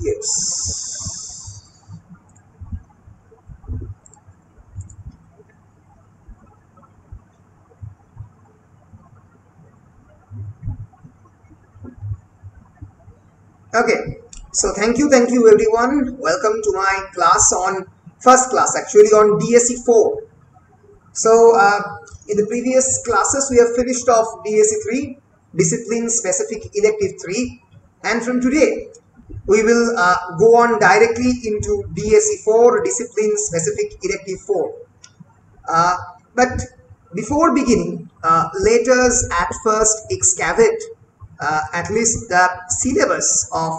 Yes. Okay. So thank you everyone. Welcome to my class on first class actually on DSE 4. So in the previous classes we have finished off DSE 3, discipline specific elective 3, and from today we will go on directly into DSE 4, discipline specific elective 4. But before beginning, let us at first excavate at least the syllabus of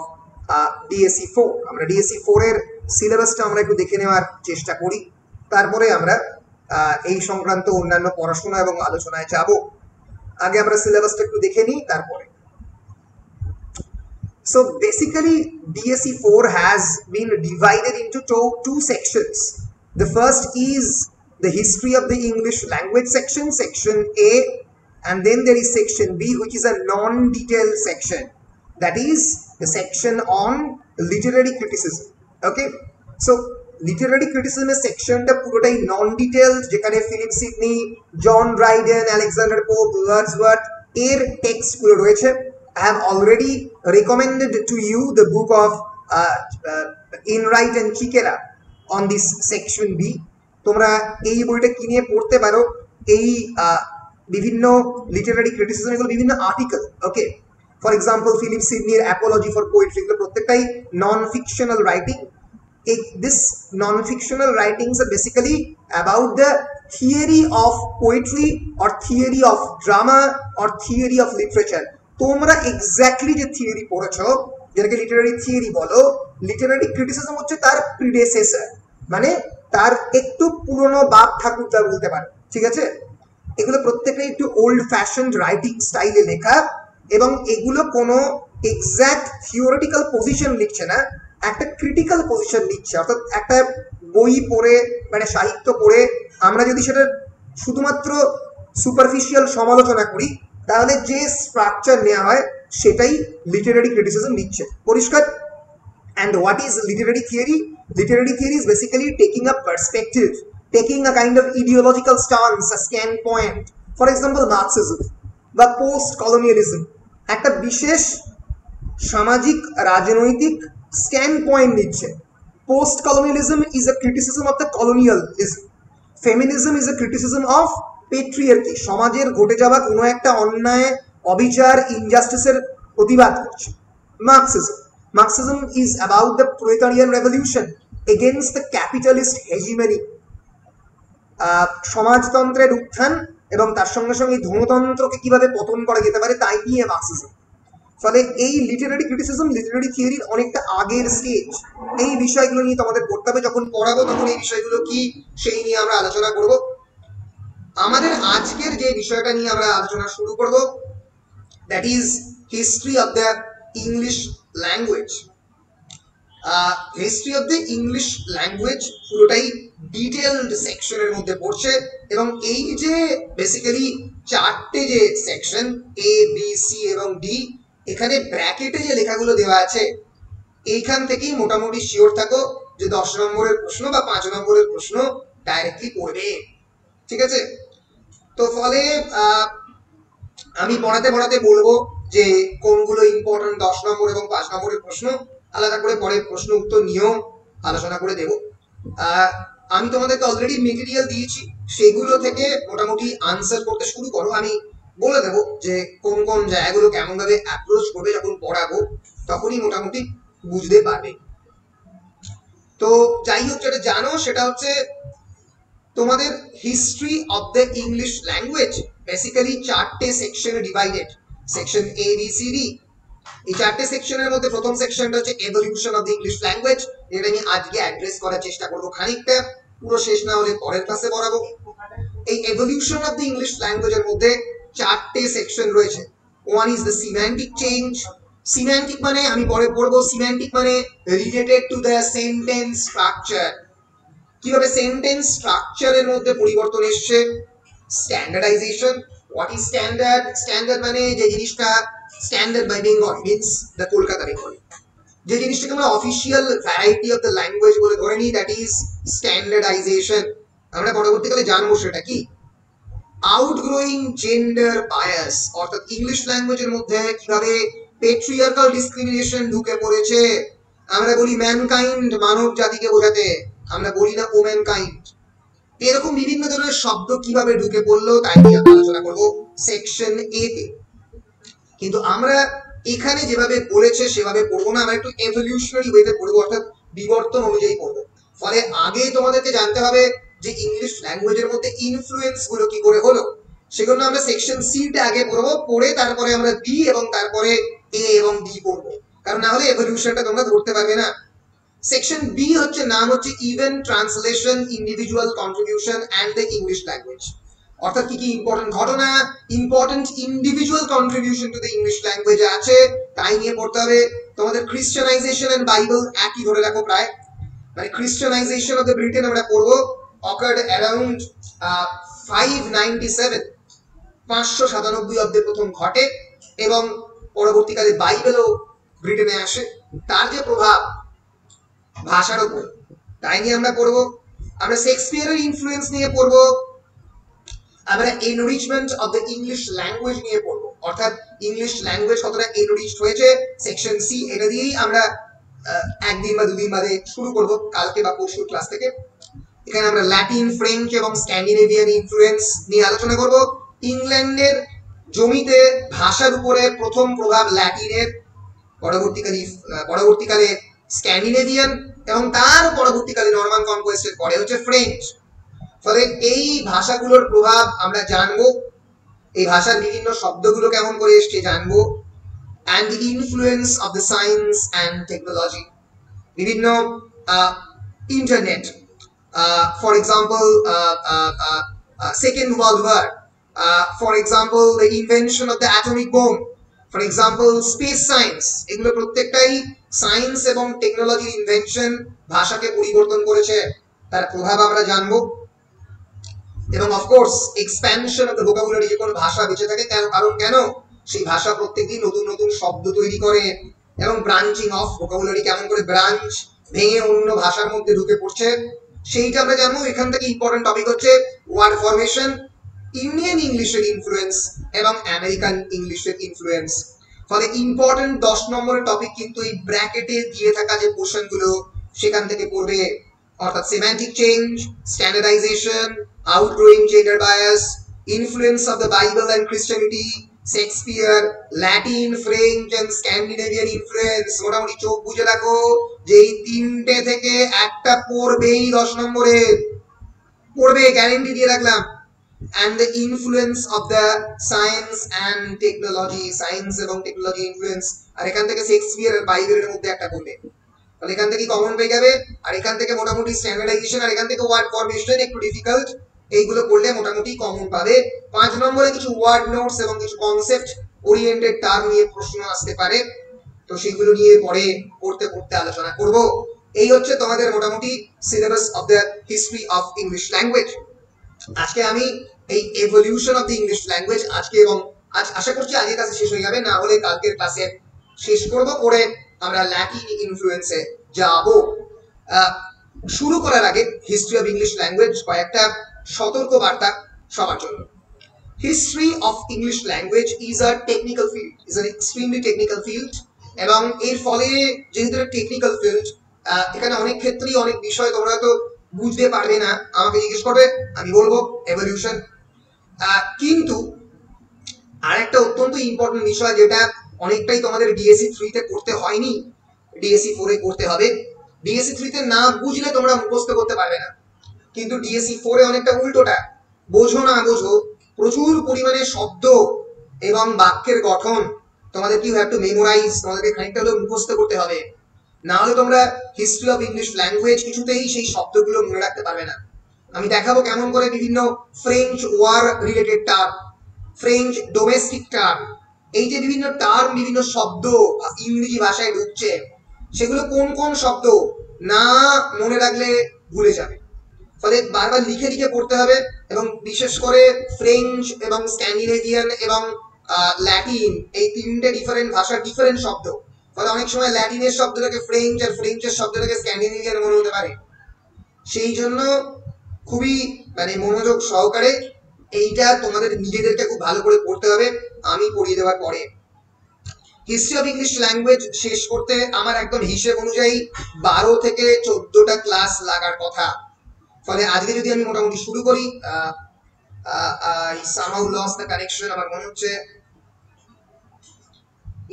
DSE 4. আমরা DSE 4 এর সিলেবাসটা আমরা একটু দেখে নেওয়ার চেষ্টা করি, তারপরে আমরা এই সংক্রান্ত অন্যান্য পড়াশোনা এবং আলোচনায় যাব। আগে আমরা সিলেবাসটা একটু দেখে নিই তারপরে। So basically DSE 4 has been divided into two sections. The first is the history of the English language section, section A, and then there is section B, which is a non-detailed section, that is the section on literary criticism. Okay, so literary criticism section ta purotai non-detailed, যেখানে Philip Sidney, John Dryden, Alexander Pope, Wordsworth এর text গুলো রয়েছে। I have already recommended to you the book of Enright and Chikera on this section B. তোমরা এই বইটা কিনে পড়তে পারো। এই বিভিন্ন লিটারারি ক্রিটিসিজম এগুলো বিভিন্ন article. Okay, for example Philip সিডনির অ্যাপোলজি ফর পোয়েট্রি, এগুলো প্রত্যেকটাই non fictional writing. This non-fictional writings are basically about the theory of poetry or theory of drama or theory of literature. তোমরা exactly যে theory পড়েছো, যেটাকে Literary theory বলো, Literary criticism হচ্ছে তার প্রিডেসেসর, মানে তার একটু পুরনো বাপ ঠাকুরদা বলতে পারো। ঠিক আছে, এগুলো প্রত্যেকটাই একটু ওল্ড ফ্যাশন রাইটিং স্টাইলে লেখা, এবং এগুলো কোনো এক্স্যাক্ট থিওরিটিক্যাল পজিশন লিখছে না, একটা ক্রিটিক্যাল পজিশন লিখছে। অর্থাৎ একটা বই পড়ে মানে সাহিত্য পড়ে আমরা যদি সেটা শুধুমাত্র সুপারফিশিয়াল সমালোচনা করি, তাহলে যে স্ট্রাকচার নেওয়া হয় সেটাই লিটারারি ক্রিটিসিজম লিখছে। পরিষ্কার? And what is literary theory? Literary theory is basically taking a perspective, taking a kind of ideological stance, a standpoint. For example, Marxism বা পোস্ট কলোনিয়ালিজম একটা বিশেষ সামাজিক রাজনৈতিক স্ট্যান্ড পয়েন্ট নিচ্ছে। Post colonialism is a criticism of the colonialism. Feminism is a criticism of patriarchy, সমাজের ঘটে যাওয়া কোনো একটা অন্যায়, অবিচার, ইনজাস্টিসের প্রতিবাদ করছে। Marxism is about the proletarian revolution against the capitalist hegemony. সমাজতন্ত্রের উত্থান এবং তার সঙ্গে সঙ্গে ধনতন্ত্রকে কিভাবে পতন করা যেতে পারে তাই নিয়ে মার্কসিজম। ফলে এই লিটারারি ক্রিটিসিজম লিটারারি থিওরির অনেকটা আগের স্টেজ। এই বিষয়গুলো নিয়ে তোমাদের পড়তে হবে, যখন পড়াবো তখন এই বিষয়গুলো কি সেই নিয়ে আমরা আলোচনা করব। আমাদের আজকের যে বিষয়টা নিয়ে আমরা আলোচনা শুরু করব, that is history of the English language. History of the English language পুরোটাই ডিটেলড সেকশনের মধ্যে পড়ছে, এবং এই যে বেসিক্যালি চারটে যে সেকশন এ, বি, সি এবং ডি, এখানে ব্র্যাকেটে যে লেখাগুলো দেওয়া আছে, এইখান থেকেই মোটামুটি শিওর থাকো যে 10 নম্বরের প্রশ্ন বা 5 নম্বরের প্রশ্ন ডাইরেক্টলি পড়বে। ঠিক আছে, তো ফলে আমি পড়াতে বলবো যে কোনগুলো ইম্পর্টেন্ট 10 নম্বর এবং 5 নম্বরের প্রশ্ন, আলাদা করে পরে প্রশ্ন উত্তর নিয়েও আলোচনা করে দেব। আমি তোমাদেরকে অলরেডি মেটেরিয়াল দিয়েছি, সেগুলো থেকে মোটামুটি আনসার করতে শুরু করো। আমি বলে দেবো যে কোন কোন জায়গাগুলো কেমন ভাবে অ্যাপ্রোচ করবে, যখন পড়াবো তখনই মোটামুটি বুঝতে পারবে। তো যাই হোক, যেটা জানো সেটা হচ্ছে তোমাদের history of the English language basically চারটে সেকশনে ডিভাইডেড, সেকশন এ, বি, সি, ডি। এই চারটে সেকশনের মধ্যে প্রথম সেকশনটা হচ্ছে evolution of the English language, যেটা আমি আজকে অ্যাড্রেস করার চেষ্টা করবো খানিকটা, পুরো শেষ না হলে পরের ক্লাসে পড়াবো। এই এভলিউশন অফ দ্য ইংলিশ ল্যাঙ্গুয়েজের মধ্যে চারটে সেকশন রয়েছে। One is the semantic change. Semantic মানে আমি পরে পড়বো, সিম্যান্টিক মানে related to the sentence structure, কিভাবে সেন্টেন্স স্ট্রাকচারের মধ্যে পরিবর্তন এসছে। Standardization, what is standard? Standard মানে যে জিনিসটা standard by Bengal means the Kolkata Bengal. যে জিনিসটাকে আমরা official variety of the language বলে ধরে নিই, দ্যাট ইজ স্ট্যান্ডার্ডাইজেশন। আমরা পরবর্তীকালে জানবো সেটা কি। আউটগ্রোয়িং জেন্ডার বায়াস, অর্থাৎ ইংলিশ ল্যাঙ্গুয়েজের মধ্যে কিভাবে পেট্রিয়ার্কাল ডিসক্রিমিনেশন ঢুকে পড়েছে। আমরা বলি ম্যানকাইন্ড, মানব জাতিকে বোঝাতে, আমরা বলি না ওম্যানকাইন্ড। এরকম বিভিন্ন ধরনের শব্দ কিভাবে ঢুকে পড়লো তাই নিয়ে আলোচনা করব সেকশন এ তে। কিন্তু আমরা এখানে যেভাবে বলেছে সেভাবে পড়বো না, আমরা একটু এভলিউশনারি ওয়েতে পড়বো, অর্থাৎ বিবর্তন অনুযায়ী পড়বো। ফলে আগে তোমাদেরকে জানতে হবে যে ইংলিশ ল্যাঙ্গুয়েজের মধ্যে ইনফ্লুয়েন্স গুলো কি করে হলো, সেগুলো আমরা সেকশন সি টা আগে পড়বো, পড়ে তারপরে আমরা বি এবং তারপরে এ এবং ডি পড়বো, কারণ না হলে এভলিউশনটা তোমরা ধরতে পারবে না। সেকশন বি হচ্ছে নাম হচ্ছে event translation, individual contribution and the English language. অর্থাৎ কি কি ইম্পর্টেন্ট ঘটনা, important individual contribution to the English language আছে তাই নিয়ে পড়তে হবে। তোমাদের খ্রিস্টানাইজেশন এন্ড বাইবেল একই ধরে রাখো প্রায়, মানে খ্রিস্টানাইজেশন অফ দ্য ব্রিটেন আমরা পড়বো অকার্ড অ্যারাউন্ড 597, 597 অব্দে প্রথম ঘটে, এবং পরবর্তীকালে বাইবেলও ব্রিটেনে আসে। তার যে প্রভাব ভাষার উপর তাই নিয়ে আমরা পড়বো। আমরা শেক্সপিয়ারের ইনফ্লুয়েন্স নিয়ে পড়বো, আমরা enrichment of the English language নিয়ে পড়বো, অর্থাৎ ইংলিশ ল্যাঙ্গুয়েজ কতটা এনরিচড হয়েছে সেকশন সি, এটা দিয়েই আমরা একদিন বা দুদিন বাদে শুরু করব, কালকে বা পরশু ক্লাস থেকে। এখানে আমরা ল্যাটিন, ফ্রেঞ্চ এবং স্ক্যান্ডিনেভিয়ান ইনফ্লুয়েন্স নিয়ে আলোচনা করব। ইংল্যান্ডের জমিতে ভাষার উপরে প্রথম প্রভাব ল্যাটিনের, পরবর্তীকালে স্ক্যান্ডিনেভিয়ান, এবং তার পরবর্তীকালে নরমান কনকোয়েস্টের পরে হচ্ছে ফ্রেঞ্চ। ফলে এই ভাষাগুলোর প্রভাব আমরা জানবো, এই ভাষার বিভিন্ন শব্দগুলো কেমন করে এসছে জানবো, and the influence of the science and technology, বিভিন্ন internet, for example second world war, for example the invention of the atomic bomb, for example space science, এগুলো প্রত্যেকটাই সায়েন্স এবং টেকনোলজির ইনভেনশন ভাষাকে পরিবর্তন করেছে, তার প্রভাব আমরা জানবো। এবং of course expansion of the vocabulary, যে কোনো ভাষা বেঁচে থাকে কারণ কেন সেই ভাষা প্রত্যেকদিন নতুন নতুন শব্দ তৈরি করে, এবং ব্রাঞ্চিং অফ ভোকাবুলারি, কেমন করে ব্রাঞ্চ ভেঙে অন্য ভাষার মধ্যে ঢুকে পড়ছে সেইটা আমরা জানবো। এখান থেকে ইম্পর্টেন্ট টপিক হচ্ছে ওয়ার্ড ফরমেশন, ইন্ডিয়ান ইংলিশের ইনফ্লুয়েন্স এবং আমেরিকান ইংলিশের ইনফ্লুয়েন্স। ফলে ইম্পর্টেন্ট 10 নম্বরের টপিক কিন্তু এই ব্র্যাকেটে দিয়ে থাকা যে পোর্শন গুলো সেখান থেকে পড়বে, অর্থাৎ semantic change, standardization, outgrowing gender bias, influence of the Bible and Christianity, Shakespeare, Latin, French and Scandinavian influence. মোটামুটি চোখ বুঝে রাখো যে এই তিনটে থেকে একটা পড়বেই 10 নম্বরে, পড়বে, গ্যারান্টি দিয়ে রাখলাম। and the influence of the science and technology, science এবং টেকনোলজি ইনফ্লুয়েন্স। আর এখান থেকে শেক্সপিয়ার আর বাইবেলের মধ্যে একটা পড়বে, তাহলে এখান থেকে কমন পেয়ে যাবে। আর এখান থেকে মোটামুটি স্ট্যান্ডার্ডাইজেশন, আর এখান থেকে ওয়ার্ড ফরমেশন একটু ডিফিকাল্ট, এইগুলো পড়লে মোটামুটি কমন পাবে। 5 নম্বরে কিছু ওয়ার্ড নোটস এবং কিছু কনসেপ্ট ওরিয়েন্টেড টার্ম নিয়ে প্রশ্ন আসতে পারে, তো সেগুলো নিয়ে পরে পড়তে পড়তে আলোচনা করব। এই হচ্ছে তোমাদের মোটামুটি syllabus of the history of English language. আজকে আমি এই evolution of the English language আজকে এবং আজ আশা করছি আজকের ক্লাসে শেষ হয়ে যাবে, না হলে কালকের ক্লাসে শেষ করব, করে আমরা ল্যাটিন ইনফ্লুয়েন্সে যাব। শুরু করার আগে হিস্ট্রি অফ ইংলিশ ল্যাঙ্গুয়েজ কয়েকটা সতর্ক বার্তা সবার জন্য। History of English language is a technical field, is an extremely technical field, এবং এর ফলে যেহেতু টেকনিক্যাল ফিল্ড, এখানে অনেক ক্ষেত্রেই অনেক বিষয় তোমরা হয়তো বুঝতে পারবে না, আমাকে জিজ্ঞেস করবে, আমি বলবো এভলিউশন। কিন্তু আরেকটা অত্যন্ত ইম্পর্টেন্ট বিষয় যেটা অনেকটাই তোমাদের ডিএসসি 3 তে করতে হয়নি, ডিএসসি 4 এ করতে হবে। ডিএসসি 3 তে না বুঝলে তোমরা মুখস্থ করতে পারবে না, কিন্তু ডিএসসি 4 এ অনেকটা উল্টোটা, বোঝো না বোঝো প্রচুর পরিমাণে শব্দ এবং বাক্যের গঠন তোমাদের কি হ্যাভ টু মেমোরাইজ, তোমাদেরকে খানিকটা হলেও মুখস্থ করতে হবে, না হলে তোমরা হিস্ট্রি অফ ইংলিশ ল্যাঙ্গুয়েজ কিছুতেই সেই শব্দগুলো মনে রাখতে পারবে না। আমি দেখাবো কেমন করে বিভিন্ন French war related term, French domestic term, এই যে বিভিন্ন টার্ম, বিভিন্ন শব্দ ইংরেজি ভাষায় ঢুকছে, সেগুলো কোন কোন শব্দ না মনে রাখলে ভুলে যাবে। ফলে বারবার লিখে লিখে পড়তে হবে, এবং বিশেষ করে ফ্রেঞ্চ এবং স্ক্যান্ডিনেভিয়ান এবং ল্যাটিন, এই তিনটে ডিফারেন্ট ভাষার ডিফারেন্ট শব্দ, ফলে অনেক সময় ল্যাটিনের শব্দটাকে ফ্রেঞ্চ আর ফ্রেঞ্চের শব্দটাকে স্ক্যান্ডিনেভিয়ান মনে হতে পারে। সেই জন্য খুবই মানে মনোযোগ সহকারে এইটা তোমাদের নিজেদেরকে খুব ভালো করে পড়তে হবে। আমি পড়িয়ে দেওয়ার পরে হিস্ট্রি অফ ইংলিশ ল্যাঙ্গুয়েজ শেষ করতে আমার একদম হিসেব অনুযায়ী 12 থেকে 14টা ক্লাস লাগার কথা। ফলে আজকে যদি আমি মোটামুটি শুরু করি, I somehow lost the connection, আমার মনে হচ্ছে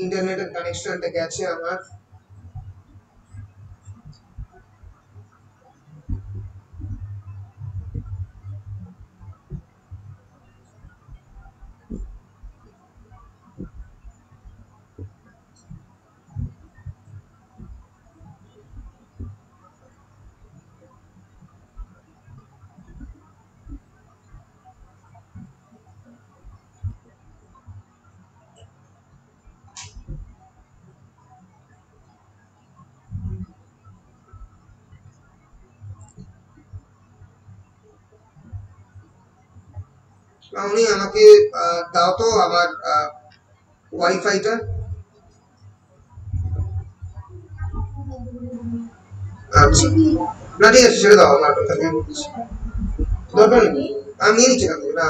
ইন্টারনেটের কানেকশনটা গেছে আমার। মামনি আমাকে দাও তো আমার ওয়াইফাইটা। আচ্ছা না ঠিক আছে ছেড়ে দাও, আমার দরকার নেই, আমি নিয়ে নিচ্ছি না।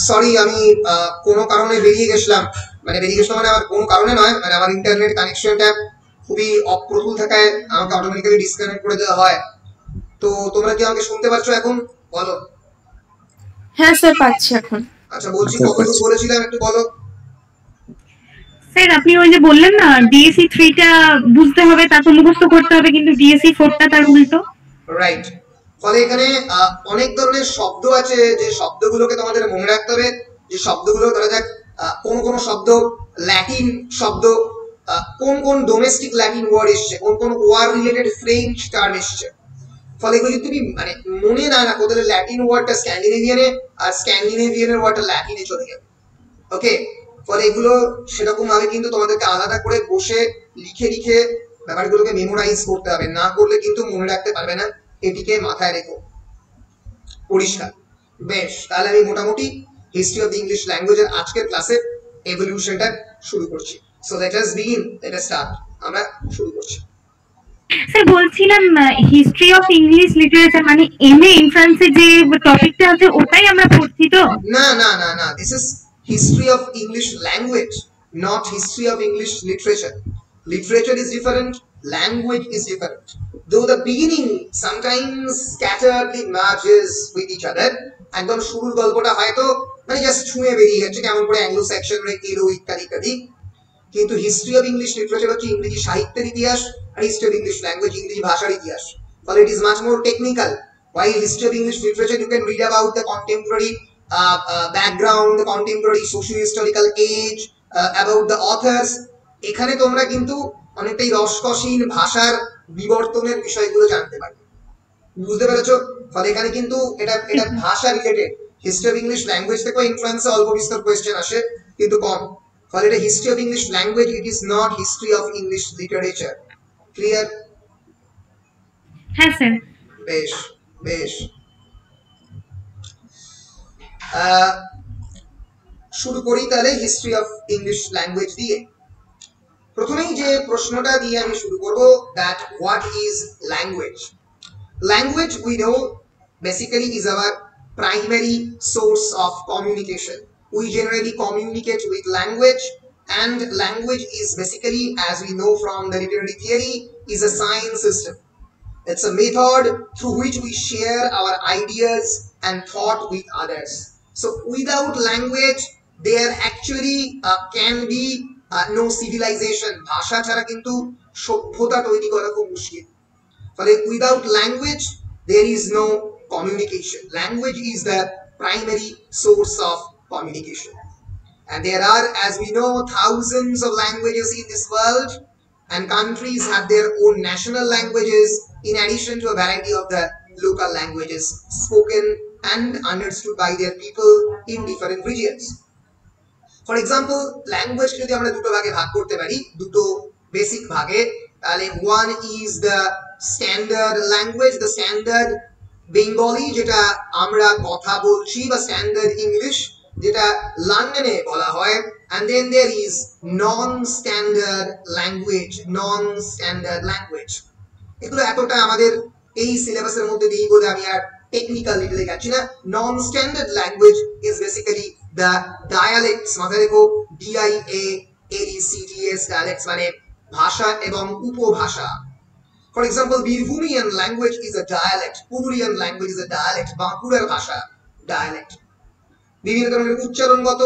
সরি আমি কোনো কারণে বেরিয়ে গেছিলাম, মানে আমার কোনো কারণে নয়, মানে আমার ইন্টারনেট কানেকশনটা খুবই অপ্রতুল থাকায় আমাকে অটোমেটিক্যালি ডিসকানেক্ট করে দেওয়া হয়। তো তোমরা কি আমাকে শুনতে পাচ্ছ এখন? বলো। হ্যাঁ স্যার পাচ্ছি এখন। আচ্ছা বলছি কতটুকু বলেছিলাম একটু বলো। স্যার আপনি ওই যে বললেন না ডিএসসি 3টা বুঝতে হবে, তারপর মুখস্থ করতে হবে, কিন্তু ডিএসসি 4টা তার উল্টো। রাইট। ফলে এখানে অনেক ধরনের শব্দ আছে যে শব্দগুলোকে তোমাদের মনে রাখতে হবে, যে শব্দগুলো ধরা যাক কোন কোন শব্দ ল্যাটিন শব্দ, কোন কোন ডোমেস্টিক ল্যাটিন ওয়ার্ড এসছে, কোন কোন ওয়ার রিলেটেড ফ্রেঞ্চ টার্ম এসছে। ফলে এগুলো তুমি মানে মনে না রাখো তাহলে ল্যাটিন ওয়ার্ডটা স্ক্যান্ডিনেভিয়ানে আর স্ক্যান্ডিনেভিয়ানের ওয়ার্ডটা ল্যাটিনে চলে যাবে। ওকে, ফলে এগুলো সেরকম ভাবে কিন্তু তোমাদেরকে আলাদা করে বসে লিখে লিখে ব্যাপারগুলোকে মেমোরাইজ করতে হবে, না করলে কিন্তু মনে রাখতে পারবে না। এটিকে মাথায় রেখো। পরিষ্কার? বেশ, তাহলে আমি মোটামুটি হিস্ট্রি অফ দ্য ইংলিশ ল্যাঙ্গুয়েজের আজকের ক্লাসে এভলিউশনটা শুরু করছি। So let us begin, let us start. আমরা শুরু করছি। স্যার বলছিলাম হিস্ট্রি অফ ইংলিশ লিটারেচার মানে এমএ এন্ট্রান্সে যে টপিকটা আছে ওটাই আমরা পড়ছি তো? না না না না, this is history of English language, not history of English literature. Literature is different, language is different. Though the beginning sometimes scatteredly merges with each other, একদম শুরুর গল্পটা হয়তো মানে জাস্ট ছুঁয়ে বেরিয়ে গেছে কেমন করে অ্যাংলো সেকশন এলো ইত্যাদি ইত্যাদি, কিন্তু হিস্ট্রি অফ ইংলিশ লিটারেচার হচ্ছে ইংরেজি সাহিত্যের ইতিহাস, আর হিস্ট্রি অফ ইংলিশ ল্যাঙ্গুয়েজ ইংরেজি ভাষার ইতিহাস। ফলে it is much more technical. While history of English literature you can read about the contemporary background, the contemporary socio-historical age, about the authors. এখানে তোমরা কিন্তু অনেকটাই রসকসীন ভাষার বিবর্তনের বিষয়গুলো জানতে পারবে। বুঝতে পেরেছো? ফলে এখানে কিন্তু এটা ভাষা related. History of English language থেকে ইনফ্লুয়েন্সে অল্প বিস্তর কোয়েশ্চেন আসে কিন্তু কম। ফলে এটা history of English language, it is not history of English literature. Clear? হ্যাঁ স্যার। বেশ বেশ, শুরু করি তাহলে হিস্ট্রি অফ ইংলিশ ল্যাঙ্গুয়েজ দিয়ে। প্রথমেই যে প্রশ্নটা দিয়ে আমি শুরু করব, that what is language? Language we know basically is our primary source of communication. We generally communicate with language, and language is basically, as we know from the literary theory, is a science system. It's a method through which we share our ideas and thought with others. So without language there actually can be no civilization. ভাষা ছাড়া কিন্তু সভ্যতা তৈরি করা খুব মুশকিল। ফলে without language there is no communication. Language is the primary source of communication. And there are, as we know, thousands of languages in this world, and countries have their own national languages in addition to a variety of the local languages spoken and understood by their people in different regions. For example, language যদি আমরা দুটো ভাগে ভাগ করতে পারি, দুটো basic ভাগে, তাহলে one is the standard language, the standard Bengali যেটা আমরা কথা বলছি, বা standard English যেটা লন্ডনে বলা হয়, and then there is non-standard language, non-standard language. এগুলো এতটা আমাদের এই সিলেবাসের মধ্যে নেই বলে আমি আর টেকনিক্যাল ডিটেইলে যাচ্ছি না। Non standard language is basically the dialects, মাথায় রেখো DIALECTS, ডায়ালেক্টস মানে ভাষা এবং উপভাষা। For example, Birbhumian language is a dialect, Purulian language is a dialect, বাঁকুড়ার ভাষা ডায়ালেক্ট। বিভিন্ন ধরনের উচ্চারণগত,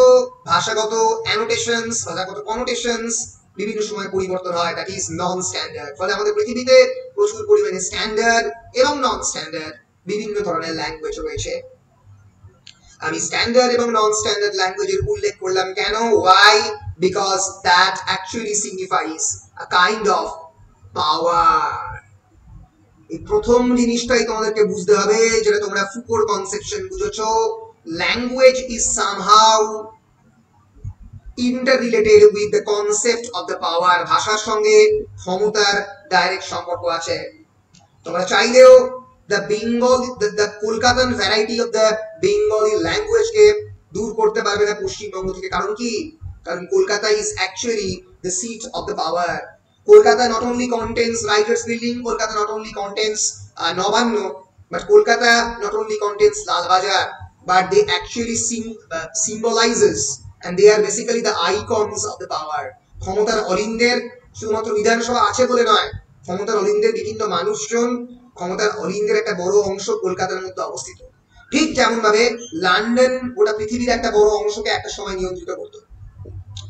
ভাষাগত অ্যানোটেশনস, ভাষাগত কনোটেশনস বিভিন্ন সময় পরিবর্তন হয়, দ্যাট ইজ নন স্ট্যান্ডার্ড। ফলে আমাদের পৃথিবীতে প্রচুর পরিমাণে স্ট্যান্ডার্ড এবং নন স্ট্যান্ডার্ড বিভিন্ন ধরনের ল্যাঙ্গুয়েজ রয়েছে। আমি স্ট্যান্ডার্ড এবং নন স্ট্যান্ডার্ড ল্যাঙ্গুয়েজের উল্লেখ করলাম কেন? Why? Because that actually signifies a kind of power. এই প্রথম জিনিসটাই তোমাদেরকে বুঝতে হবে, যেটা তোমরা ফুকোর কনসেপশন বুঝেছো। Language is somehow interrelated with the concept of the power. ভাষার সঙ্গে ক্ষমতার ডাইরেক্ট সম্পর্ক আছে। তোমরা চাইলেও the Bengali, the Kolkatan variety of the Bengali language কে দূর করতে পারবে না পশ্চিমবঙ্গ থেকে। কারণ কি? কারণ Kolkata is actually the seat of the power. Kolkata not only contains Writers Building, Kolkata not only contains Nabanno, but Kolkata not only contains Lal Bazar, but they actually symbolizes, and they are basically the icons of the power. ক্ষমতার অলিন্দের শুধুমাত্র বিধানসভা আছে বলে নয়, ক্ষমতার অলিন্দের বিভিন্ন মানুষজন, ক্ষমতার অলিন্দের একটা বড় অংশ কলকাতার মধ্যে অবস্থিত। ঠিক যেমন ভাবে লন্ডন গোটা পৃথিবীর একটা বড় অংশকে একটা সময় নিয়ন্ত্রিত করত,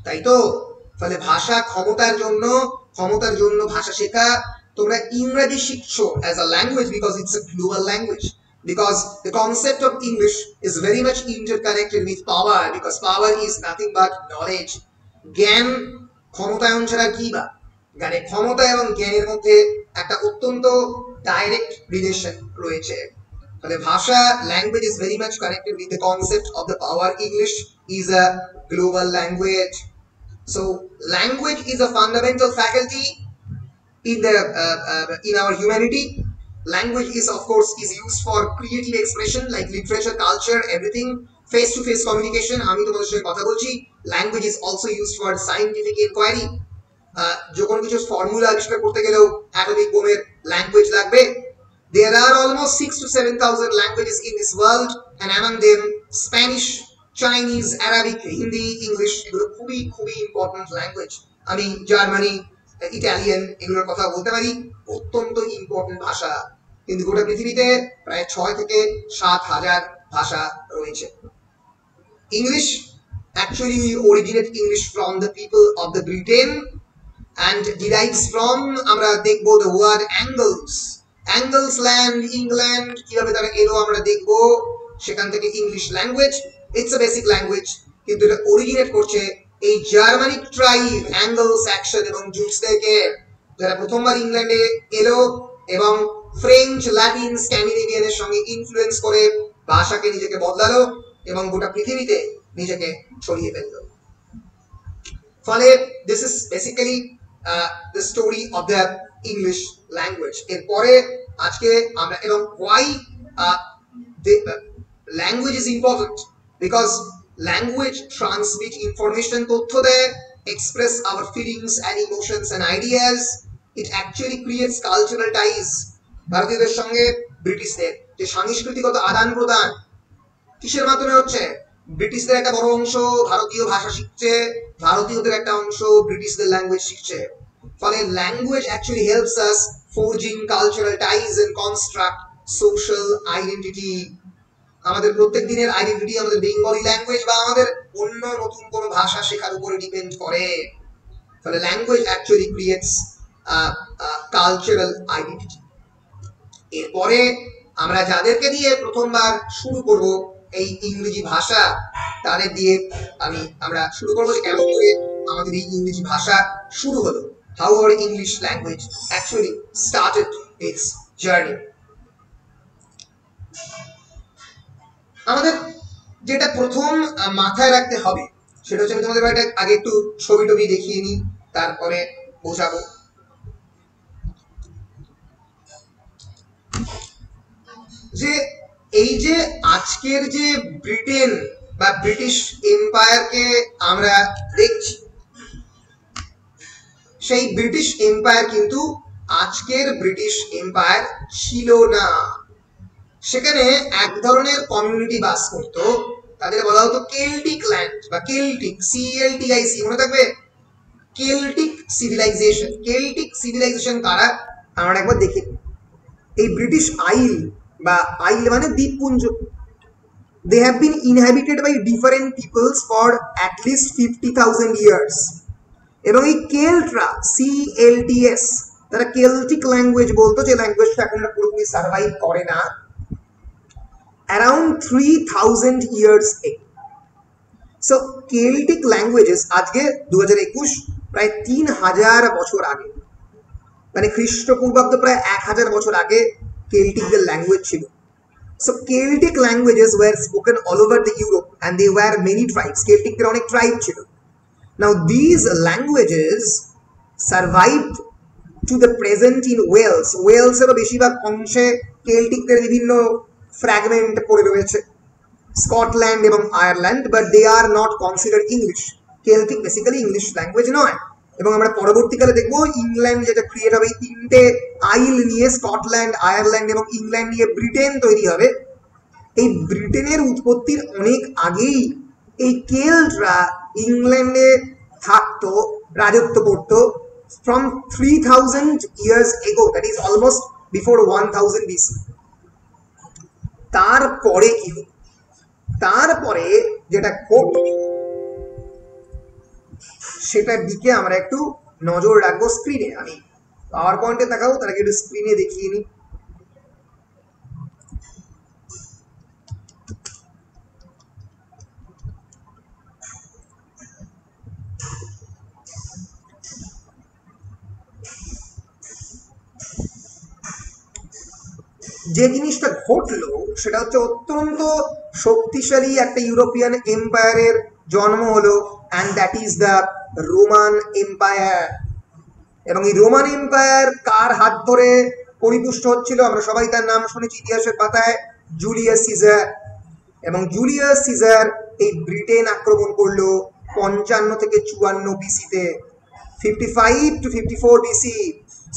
তাই তো? ফলে ভাষা ক্ষমতার জন্য ভাষা শেখা। তোমরা ইংরেজি শিখছো as a language because it's a global language, because the concept of English is very much interconnected with power, because power is nothing but knowledge. জ্ঞান ক্ষমতায়ন ছাড়া কি বা? জ্ঞানের ক্ষমতা এবং জ্ঞানের মধ্যে একটা অত্যন্ত ডাইরেক্ট রিলেশন রয়েছে। ফলে ভাষা, language is very much connected with the concept of the power. English is a global language. So language is a fundamental faculty in our humanity. Language is, of course, is used for creative expression like literature, culture, everything. Face to face communication, আমি তোমাদের সাথে কথা বলছি। Language is also used for scientific inquiry. যখন কিছু formula আবিষ্কার করতে গেলেও অ্যাটমিক বোমের ল্যাঙ্গুয়েজ লাগবে। There are almost 6,000 to 7,000 languages in this world, and among them Spanish, Chinese, Arabic, Hindi, English, এগুলো খুবই খুবই ইম্পর্টেন্ট ল্যাঙ্গুয়েজ। আমি জার্মানি, ইটালিয়ান এগুলোর কথা বলতে পারি, অত্যন্ত ইম্পর্টেন্ট ভাষা। কিন্তু গোটা পৃথিবীতে প্রায় 6 থেকে 7,000 ভাষা রয়েছে। English, actually we originate English from the people of the Britain and derives from, আমরা দেখবো, the word Angles. Angles land, England, কিভাবে তারা এলো আমরা দেখবো। সেখান থেকে English language, it's a basic language, কিন্তু এটা অরিজিনেট করছে এই জার্মানিক ট্রাইব অ্যাঙ্গল স্যাক্সন এবং জুটস থেকে, যারা প্রথমবার ইংল্যান্ডে এলো এবং ফ্রেঞ্চ, ল্যাটিন, স্ক্যান্ডিনেভিয়ানের সঙ্গে ইনফ্লুয়েন্স করে ভাষাকে নিজেকে বদলালো এবং গোটা পৃথিবীতে নিজেকে ছড়িয়ে ফেললো। ফলে this is basically the story of the English language. এরপরে আজকে আমরা, এবং why language is important, because language transmit information, তথ্য দেয়, express our feelings and emotions and ideas. It actually creates cultural ties. ভারতীয়দের সঙ্গে ব্রিটিশদের যে সাংস্কৃতিগত আদান প্রদান কিসের মাধ্যমে হচ্ছে? ব্রিটিশদের একটা বড় অংশ ভারতীয় ভাষা শিখছে, ভারতীয়দের একটা অংশ ব্রিটিশদের ল্যাঙ্গুয়েজ শিখছে। ফলে language actually helps us forging cultural ties and construct social identity. আমাদের প্রত্যেক দিনের আইডেন্টিটি আমাদের বেঙ্গলি ল্যাঙ্গুয়েজ বা আমাদের অন্য নতুন কোনো ভাষা শেখার উপরে ডিপেন্ড করে। তাহলে language actually creates cultural identity. এরপরে আমরা যাদেরকে দিয়ে প্রথমবার শুরু করব এই ইংরেজি ভাষা, তাদের দিয়ে আমরা শুরু করবো যে কেমন করে আমাদের এই ইংরেজি ভাষা শুরু হলো, how our English language actually started it's journey. আমাদের যেটা প্রথম মাথায় রাখতে হবে সেটা হচ্ছে, আমি তোমাদের আগে একটু ছবি টবি দেখিয়ে নিই, তারপরে বোঝাবো। যে এই যে আজকের যে ব্রিটেন বা ব্রিটিশ এম্পায়ারকে আমরা দেখছি, সেই ব্রিটিশ এম্পায়ার কিন্তু আজকের ব্রিটিশ এম্পায়ার ছিল না। সেখানে এক ধরনের কমিউনিটি বাস করতো, তাদের বলা হতো কেল্টিক ল্যান্ড বা কেল্টিক, CLTIC, মনে থাকবে, কেল্টিক সিভিলাইজেশন। কেল্টিক সিভিলাইজেশন কারা আমরা একবার দেখি। এই ব্রিটিশ আইল বা আইল মানে দ্বীপপুঞ্জ, they have been inhabited by different peoples for at least 50,000 years। এবং এই কেল্টরা, CLTS, তারা কেল্টিক ল্যাঙ্গুয়েজ বলতো, যে ল্যাঙ্গুয়েজটা এখন পুরোপুরি সার্ভাইভ করে না, around 3000 years ago। So Celtic languages আজকে 2021 প্রায় 3000 বছর আগে, মানে খ্রিস্টপূর্বাব্দ প্রায় 1000 বছর আগে কেল্টিকদের ল্যাঙ্গুয়েজ ছিল। So Celtic languages were spoken all over the Europe and they were many tribes. Celtic অনেক ট্রাইব ছিল। Now these languages survived to the present in Wales. Wales এর বেশিরভাগ অংশে কেল্টিকদের বিভিন্ন ফ্র্যাগমেন্ট পড়ে রয়েছে, স্কটল্যান্ড এবং Ireland, but they are not considered English. Celtic basically English language নয়। এবং আমরা পরবর্তীকালে দেখবো ইংল্যান্ড যেটা ক্রিয়েট হবে, তিনটে আইল নিয়ে, স্কটল্যান্ড, আয়ারল্যান্ড এবং ইংল্যান্ড নিয়ে ব্রিটেন তৈরি হবে। এই ব্রিটেনের উৎপত্তির অনেক আগেই এই কেল্টরা ইংল্যান্ডে থাকতো, রাজত্ব করতো, from 3000 years ago, that is almost before 1000 BC। তারপরে কি হলো? তারপরে যেটা ঘটলো সেটার দিকে আমরা একটু নজর রাখবো। স্ক্রিনে আমি পাওয়ার পয়েন্টে দেখাবো, তার আগে একটু স্ক্রিনে দেখিয়ে নিই। যে জিনিসটা ঘটলো সেটা হচ্ছে অত্যন্ত শক্তিশালী একটা ইউরোপিয়ান এম্পায়ারের জন্ম হলো, and that is the Roman empire. এবং এই রোমান এম্পায়ার কার হাত ধরে পরিপুষ্ট হচ্ছিল? আমরা সবাই তার নাম শুনেছি ইতিহাসের পাতায়, জুলিয়াস সিজার। এবং জুলিয়াস সিজার এই ব্রিটেন আক্রমণ করলো 55 থেকে 54 BC-তে, 55 to 54 BC।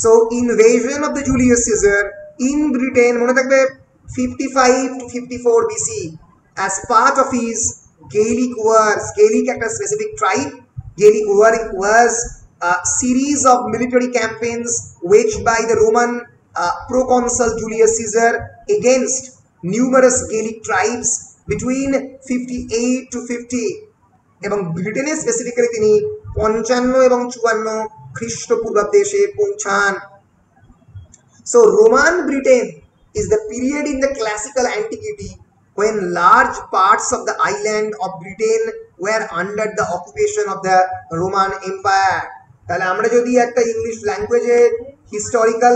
So invasion of the Julius Caesar in Britain, মনে থাকবে, 55 to 54 BC, as part of his Gaelic wars. Gaelic একটা specific tribe. Gaelic war was a series of military campaigns waged by the Roman proconsul Julius Caesar against numerous Gaelic tribes between 58 to 50। এবং ব্রিটেনে specifically তিনি 55 এবং 54 খ্রিস্টপূর্বাব্দে এসে পৌঁছান। So Roman Britain is the period in the classical antiquity when large parts of the island of Britain were under the occupation of the Roman Empire। তাহলে আমরা যদি একটা ইংলিশ ল্যাঙ্গুয়েজে হিস্টোরিক্যাল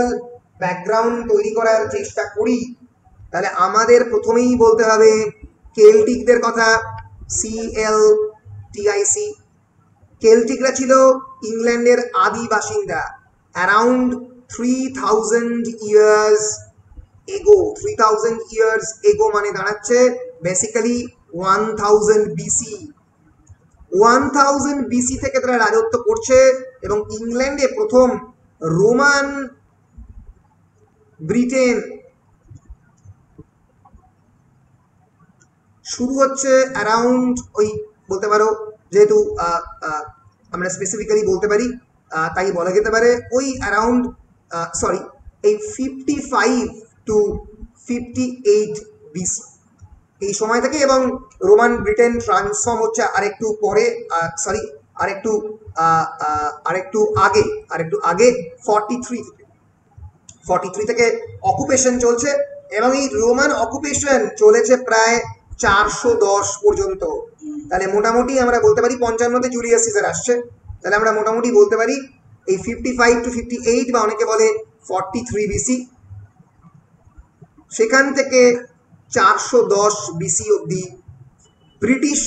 ব্যাকগ্রাউন্ড তৈরি করার চেষ্টা করি, তাহলে আমাদের প্রথমেই বলতে হবে কেল্টিকদের কথা, CLTIC। কেল্টিকরা ছিল ইংল্যান্ডের আদি বাসিন্দা around 3000 years ago। 3000 years ago মানে দাঁড়াচ্ছে বেসিক্যালি 1000 BC। 1000 BC থেকে তারা রাজত্ব করছে এবং ইংল্যান্ডে প্রথম রোমান ব্রিটেন শুরু হচ্ছে অ্যারাউন্ড, ওই বলতে পারো, যেহেতু আমরা স্পেসিফিক্যালি বলতে পারি তাই বলা যেতে পারে, ওই অ্যারাউন্ড এই 55 to 58 BC। এই সময় থেকে, এবং রোমান ব্রিটেন ট্রান্সফর্ম হচ্ছে আরেকটু পরে, সরি আরেকটু আগে 43 থেকে অকুপেশন চলছে, এবং এই রোমান অকুপেশন চলেছে প্রায় 410 পর্যন্ত। তাহলে মোটামুটি আমরা বলতে পারি 55তে জুলিয়াস সিজার আসছে, তাহলে আমরা মোটামুটি বলতে পারি এই 55 to 58 বা অনেকে বলে 43 বিসি, সেখান থেকে 410 বিসি অব্দি British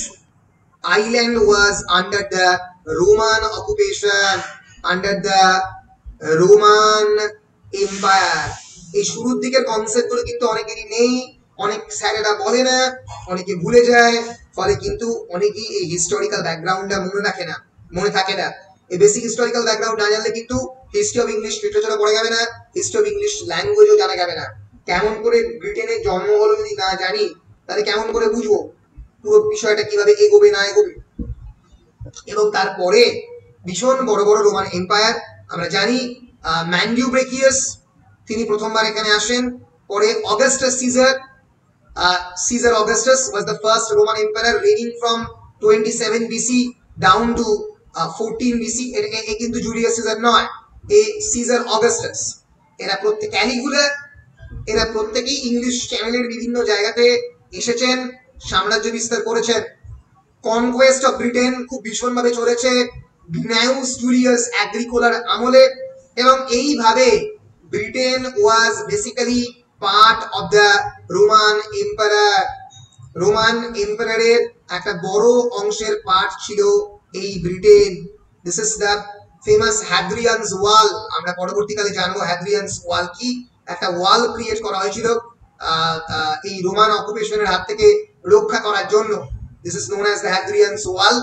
island was under the Roman occupation, under the Roman empire. এই শুরুর দিকের কনসেপ্টগুলো কিন্তু অনেকেরই নেই, অনেক স্যারেরা বলে না, অনেকে ভুলে যায়, ফলে কিন্তু অনেকেই এই হিস্টোরিক্যাল ব্যাকগ্রাউন্ডটা মনে থাকে না। এই বেসিক হিস্টোরিক্যাল ব্যাকগ্রাউন্ড না জানলে কিন্তু হিস্ট্রি অফ ইংলিশ লিটারেচারও পড়া যাবে না, হিস্ট্রি অফ ইংলিশ ল্যাঙ্গুয়েজও জানা যাবে না। কেমন করে ব্রিটেনের জন্ম হলো যদি না জানি, তাহলে কেমন করে বুঝবো পুরো বিষয়টা কিভাবে এগোবে না এগোবে। এবং তারপরে ভীষণ বড় বড় রোমান এম্পায়ার আমরা জানি, ম্যান্ডিউব্রেকিয়াস তিনি প্রথমবার এখানে আসেন, পরে Augustus Caesar Augustus was the first Roman emperor reigning from 27 BC down to 14 BC. এ কিন্তু জুলিয়াস সিজার নয়, এ সিজার অগাস্টাস। এরা প্রত্যেক ক্যালিগুলা, এরা প্রত্যেকেই ইংলিশ চ্যানেলের বিভিন্ন জায়গাতে এসেছেন, সাম্রাজ্য বিস্তার করেছেন। কনকোয়েস্ট অফ ব্রিটেন খুব ভীষণভাবে চলেছে গ্নাইউস জুলিয়াস অ্যাগ্রিকোলার আমলে, এবং এইভাবে Britain was basically part of the Roman Empire. Roman এম্পায়ারের একটা বড় অংশের পার্ট ছিল এই Britain. This is the famous Hadrian's wall. আমরা পরবর্তীকালে জানবো হ্যাদ্রিয়ানস ওয়াল কি। একটা ওয়াল ক্রিয়েট করা হয়েছিল এই রোমান অকুপেশনের হাত থেকে রক্ষা করার জন্য। This is known as the Hadrian's wall.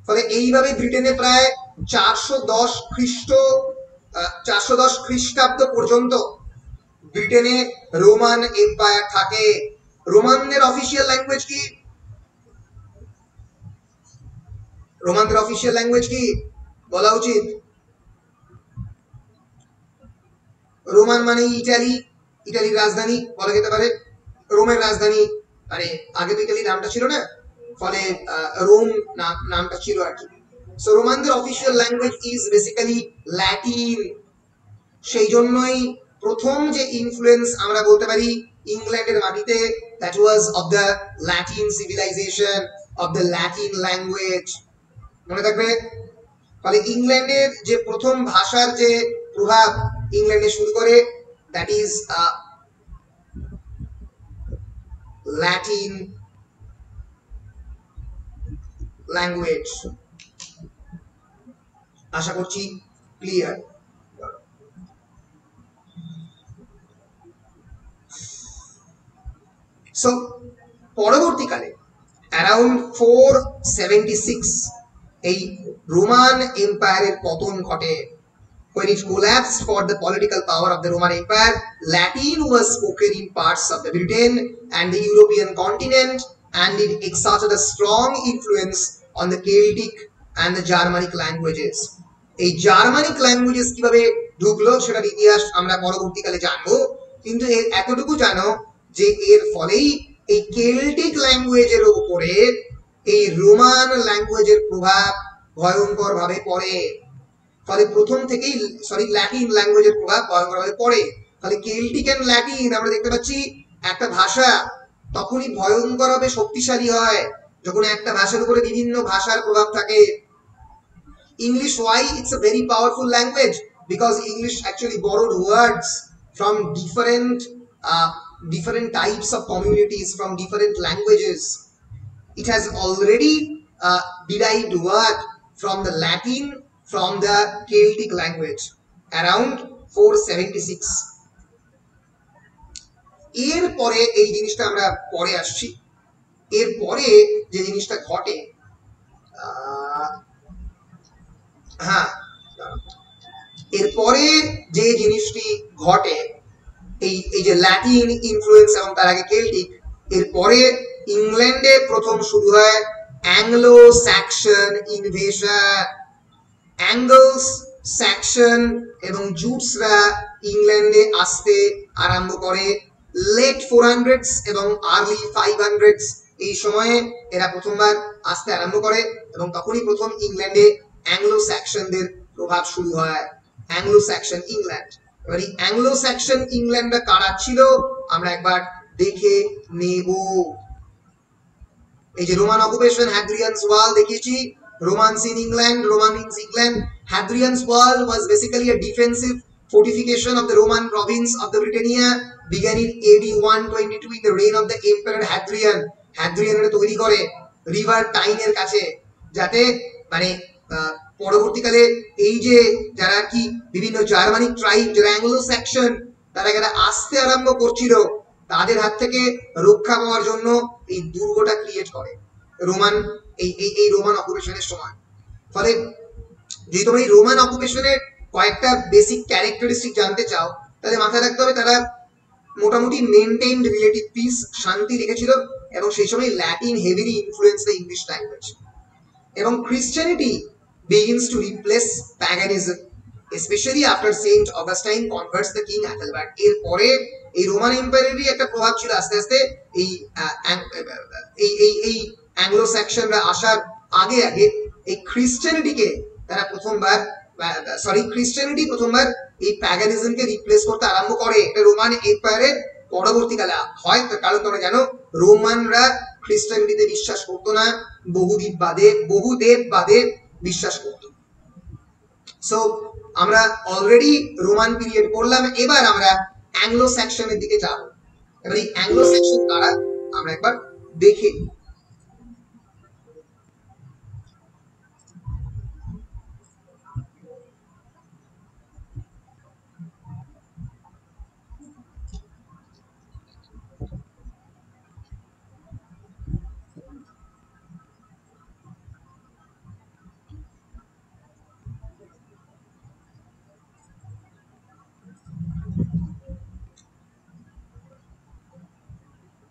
ফলে এইভাবে ব্রিটেনে প্রায় 410 খ্রিস্টাব্দ পর্যন্ত ব্রিটেনে রোমান এম্পায়ার থাকে। রোমানদের অফিসিয়াল ল্যাঙ্গুয়েজ কি? রোমানদের অফিসিয়াল ল্যাঙ্গুয়েজ কি বলা উচিত? রোমান মানে ইটালি, ইটালির রাজধানী বলা যেতে পারে, রোমের রাজধানী। আরে আগে তো ইটালির নামটা ছিল না, ফলে রোম নামটা ছিল আর কি। সো রোমানদের official language is basically Latin. সেই জন্যই প্রথম যে ইনফ্লুয়েন্স আমরা বলতে পারি ইংল্যান্ডের মাটিতে, that was of the Latin civilization, of the Latin language. মনে থাকবে। ফলে ইংল্যান্ডের যে প্রথম ভাষার যে প্রভাব ইংল্যান্ডে শুরু করে, দ্যাট ইজ ল্যাটিন ল্যাঙ্গুয়েজ। আশা করছি ক্লিয়ার। সো পরবর্তীকালে অ্যারাউন্ড 476 এই রোমান এম্পায়ারের পতন ঘটে। When it collapsed for the political power of the Roman Empire, Latin was spoken in parts of the Britain and the European continent, and it exerted a strong influence on the Celtic and the Germanic languages. এই Germanic languages কিভাবে ঢুকলো সেটার ইতিহাস আমরা পরবর্তীকালে জানবো, কিন্তু এতটুকু জানো যে এর ফলেই এই কেল্টিক ল্যাঙ্গুয়েজের উপরে এই রোমান ল্যাঙ্গুয়েজের প্রভাব ভয়ঙ্কর ভাবে পড়ে। ফলে প্রথম থেকেই ল্যাটিন ল্যাঙ্গুয়েজের প্রভাব ভয়ঙ্করভাবে পড়ে। ফলে কেল্টিক এন্ড ল্যাটিন আমরা দেখতে পাচ্ছি একটা ভাষা তখনই ভয়ঙ্করভাবে শক্তিশালী হয় যখন একটা ভাষার উপরে বিভিন্ন ভাষার প্রভাব থাকে। English, why it's a very powerful language? Because English actually borrowed words from different types of communities, from different languages. It has already derived word from the Latin, from the Celtic language around 476. এরপরে এই জিনিসটা আমরা পরে আসছি। এরপরে যে জিনিসটা ঘটে, এরপরে যে জিনিসটি ঘটে এই যে ল্যাটিন ইনফ্লুয়েন্স এবং তার আগে কেল্টিক, এরপরে ইংল্যান্ডে প্রথম শুরু হয় Anglo Saxon invasion. Angles, Saxon এবং জুটসরা ইংল্যান্ডে আসতে আরম্ভ করে। লেট 400s এবং আর্লি 500s এই সময়ে এরা প্রথমবার আসতে আরম্ভ করে এবং তখনই প্রথম ইংল্যান্ডে অ্যাংলো স্যাক্সনদের প্রভাব শুরু হয়। অ্যাংলো স্যাক্সন ইংল্যান্ড, এবার এই অ্যাংলো স্যাক্সন ইংল্যান্ডটা কারা ছিল আমরা একবার দেখে নেব। এই যে রোমান অকুপেশন, হ্যাদ্রিয়ানস ওয়াল দেখিয়েছি, Romans in England, Roman means England. Hadrian's Wall was basically a defensive fortification of the Roman province of the Britannia, began in AD 122 in the reign of the Emperor Hadrian. Hadrian এটা তৈরি করে river টাইনের কাছে, যাতে মানে পরবর্তীকালে এই যে যারা কি বিভিন্ন জার্মানিক ট্রাইব যারা অ্যাংলো স্যাক্সন তারা যারা আসতে আরম্ভ করছিল তাদের হাত থেকে রক্ষা পাওয়ার জন্য এই দুর্গটা ক্রিয়েট করে রোমান এই রোমান অকুপেশনের সময়। ফলে যদি তোমরা এই রোমান অকুপেশনের কয়েকটা বেসিক ক্যারেক্টারিস্টিক জানতে চাও তাহলে মাথায় রাখতে হবে তারা মোটামুটি মেনটেইনড রিলেটিভ পিস, শান্তি রেখেছিল এবং সেই সময় Latin heavily influence the English language এবং Christianity begins to replace paganism especially after Saint Augustine converts the king Ethelbert। এরপরে এই রোমান এম্পায়ারেরই একটা প্রভাব ছিল আস্তে আস্তে এই অ্যাংলো স্যাক্সনরা আসার আগে আগে এই ক্রিশ্চিয়ানিটিকে তারা ক্রিশ্চিয়ানিটি প্রথমবার এই প্যাগানিজমকে রিপ্লেস করতে আরম্ভ করে। এটা রোমান এম্পায়ারের পরবর্তীকালে হয়, কারণ তোমরা জানো রোমানরা খ্রিস্টানিটিতে বিশ্বাস করতো না, বহুদেব বাদে বিশ্বাস করত। সো আমরা অলরেডি রোমান পিরিয়ড পড়লাম, এবার আমরা অ্যাংলো স্যাক্সনের দিকে যাব। এবার এই অ্যাংলো স্যাক্সন কারা আমরা একবার দেখে নিই।